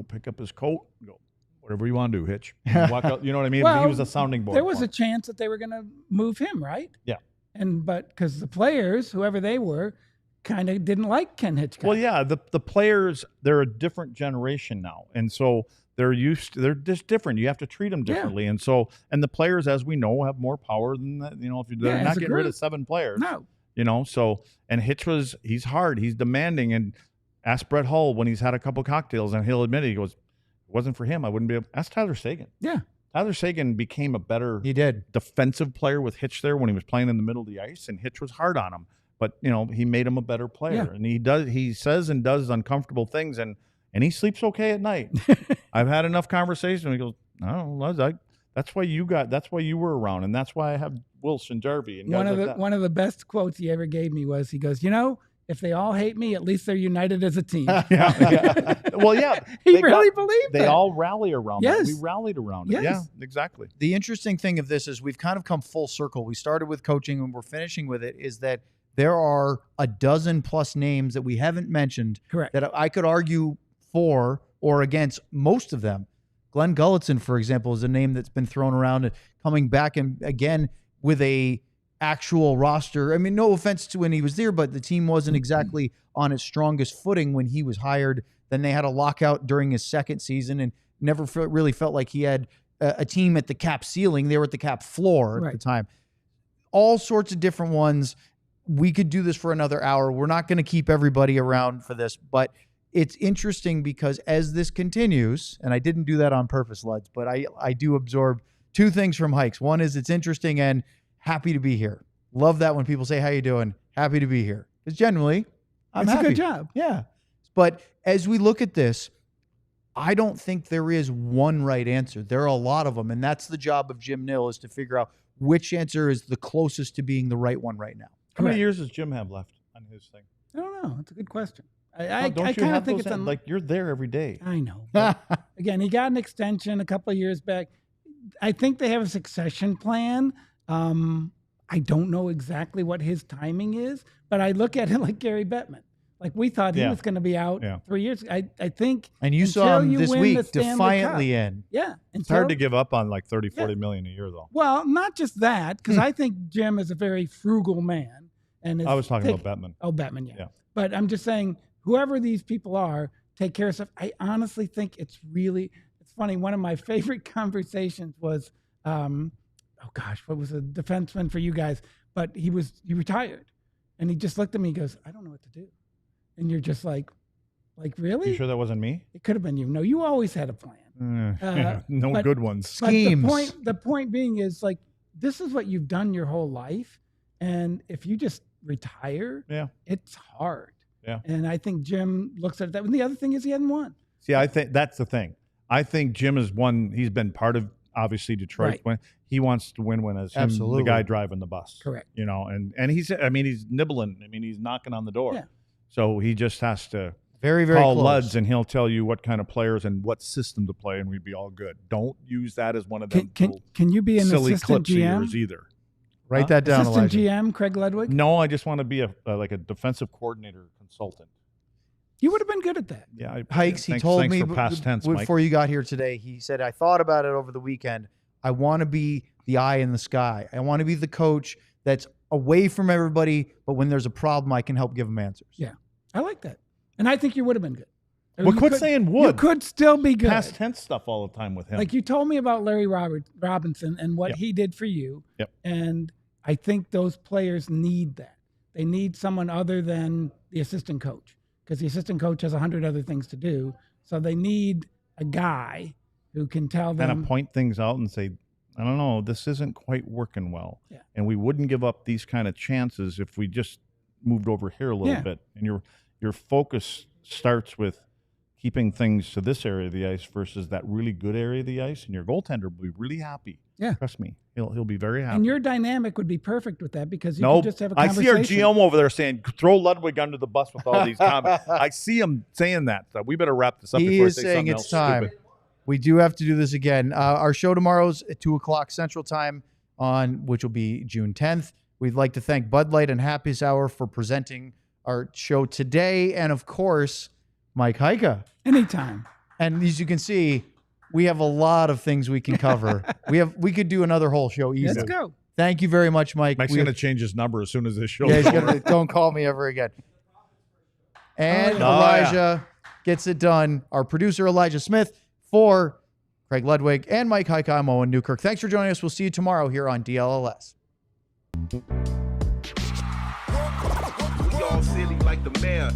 pick up his coat, go, whatever you want to do, Hitch. And walk out, you know what I mean? Well, he was a sounding board. There was a chance that they were going to move him, right? Yeah. But because the players, whoever they were, kind of didn't like Ken Hitchcock. Well, yeah, the players, they're a different generation now. And so they're just different. You have to treat them differently. And so, and the players, as we know, have more power than that. You know, if they're not getting rid of 7 players. No. You know, so, and Hitch he's hard, he's demanding, and ask Brett Hull when he's had a couple cocktails, and he'll admit it. He goes, "It wasn't for him, I wouldn't be able." Ask Tyler Seguin. Yeah. Tyler Seguin became a better defensive player with Hitch there when he was playing in the middle of the ice, and Hitch was hard on him. But, you know, he made him a better player. And he says and does uncomfortable things, and he sleeps okay at night. I've had enough conversation. He goes, "No, that's why you were around, and that's why I have Wilson, Jarvie, and guys like that." One of the best quotes he ever gave me was, he goes, "You know, if they all hate me, at least they're united as a team." Well, yeah. He really believed that. They all rally around Yes. that. We rallied around it. Yes. Yeah, exactly. The interesting thing of this is we've kind of come full circle. We started with coaching and we're finishing with it, is that there are a dozen plus names that we haven't mentioned. Correct. That I could argue for or against most of them. Glenn Gulletson, for example, is a name that's been thrown around, coming back and again with a actual roster. I mean, no offense to when he was there, but the team wasn't exactly on its strongest footing when he was hired. Then they had a lockout during his second season and never really felt like he had a team at the cap ceiling. They were at the cap floor at the time. All sorts of different ones. We could do this for another hour. We're not going to keep everybody around for this, but it's interesting because as this continues, and I didn't do that on purpose, Luds, but I do absorb 2 things from Hikes. One is it's interesting and happy to be here. Love that when people say, "How you doing?" Happy to be here. Because generally, I'm happy. It's a good job. Yeah. But as we look at this, I don't think there is one right answer. There are a lot of them, and that's the job of Jim Nill, is to figure out which answer is the closest to being the right one right now. How many years does Jim have left on his thing? I don't know. It's a good question. I Don't you kind have of think those it's like you're there every day. I know. But again, he got an extension a couple of years back. I think they have a succession plan. I don't know exactly what his timing is, but I look at it like Gary Bettman. Like we thought he was going to be out 3 years. I think. And you saw him this week defiantly in. Yeah. It's hard to give up on like 30, 40 million a year, though. Well, not just that, because I think Jim is a very frugal man. And I was talking about Bettman. Oh, Bettman, yeah. But I'm just saying, whoever these people are, take care of stuff. I honestly think it's funny. One of my favorite conversations was, what was a defenseman for you guys? But he retired. And he just looked at me and goes, "I don't know what to do." And you're just like really? You sure that wasn't me? It could have been you. No, you always had a plan. Good ones. Schemes. But the point being is, like, this is what you've done your whole life. And if you just retire, it's hard. Yeah. And I think Jim looks at that. And the other thing is he hadn't won. See, I think that's the thing. I think Jim is one. He's been part of, obviously, Detroit. When he wants to win as him, the guy driving the bus. Correct. You know, and he's nibbling. I mean, he's knocking on the door. Yeah. So he just has to very, very call close. Luds, and he'll tell you what kind of players and what system to play, and we'd be all good. Don't use that as one of them can you be an silly assistant clips of GM? yours either. Write that down, Assistant Elijah. GM, Craig Ludwig? No, I just want to be a defensive coordinator consultant. You would have been good at that. Yeah, Hikes, he told me for past tense, before you got here today, he said, "I thought about it over the weekend. I want to be the eye in the sky. I want to be the coach that's away from everybody, but when there's a problem, I can help give them answers." Yeah, I like that. And I think you would have been good. Well, quit saying would. You could still be good. Past tense stuff all the time with him. Like you told me about Larry Robinson and what he did for you. Yep. And I think those players need that. They need someone other than the assistant coach, because the assistant coach has 100 other things to do. So they need a guy who can tell them. Kind of point things out and say, "I don't know, this isn't quite working well." Yeah. And we wouldn't give up these kind of chances if we just moved over here a little bit. And your focus starts with keeping things to this area of the ice versus that really good area of the ice, and your goaltender will be really happy. Yeah. Trust me. He'll be very happy. And your dynamic would be perfect with that, because you could just have a I conversation. see our GM over there saying, "Throw Ludwig under the bus with all these comments." I see him saying that. So we better wrap this up He before I is say saying something it's else time. stupid. We do have to do this again. Our show tomorrow's at 2:00 Central Time, which will be June 10th. We'd like to thank Bud Light and Happiest Hour for presenting our show today, and of course, Mike Heika. Anytime. And as you can see, we have a lot of things we can cover. we could do another whole show easily. Let's go. Thank you very much, Mike. Mike's going to change his number as soon as this show. Yeah, he's gonna, don't call me ever again. And Elijah gets it done. Our producer, Elijah Smith. For Craig Ludwig and Mike Heika, I'm Owen Newkirk. Thanks for joining us. We'll see you tomorrow here on DLLS. We all silly like the mayor.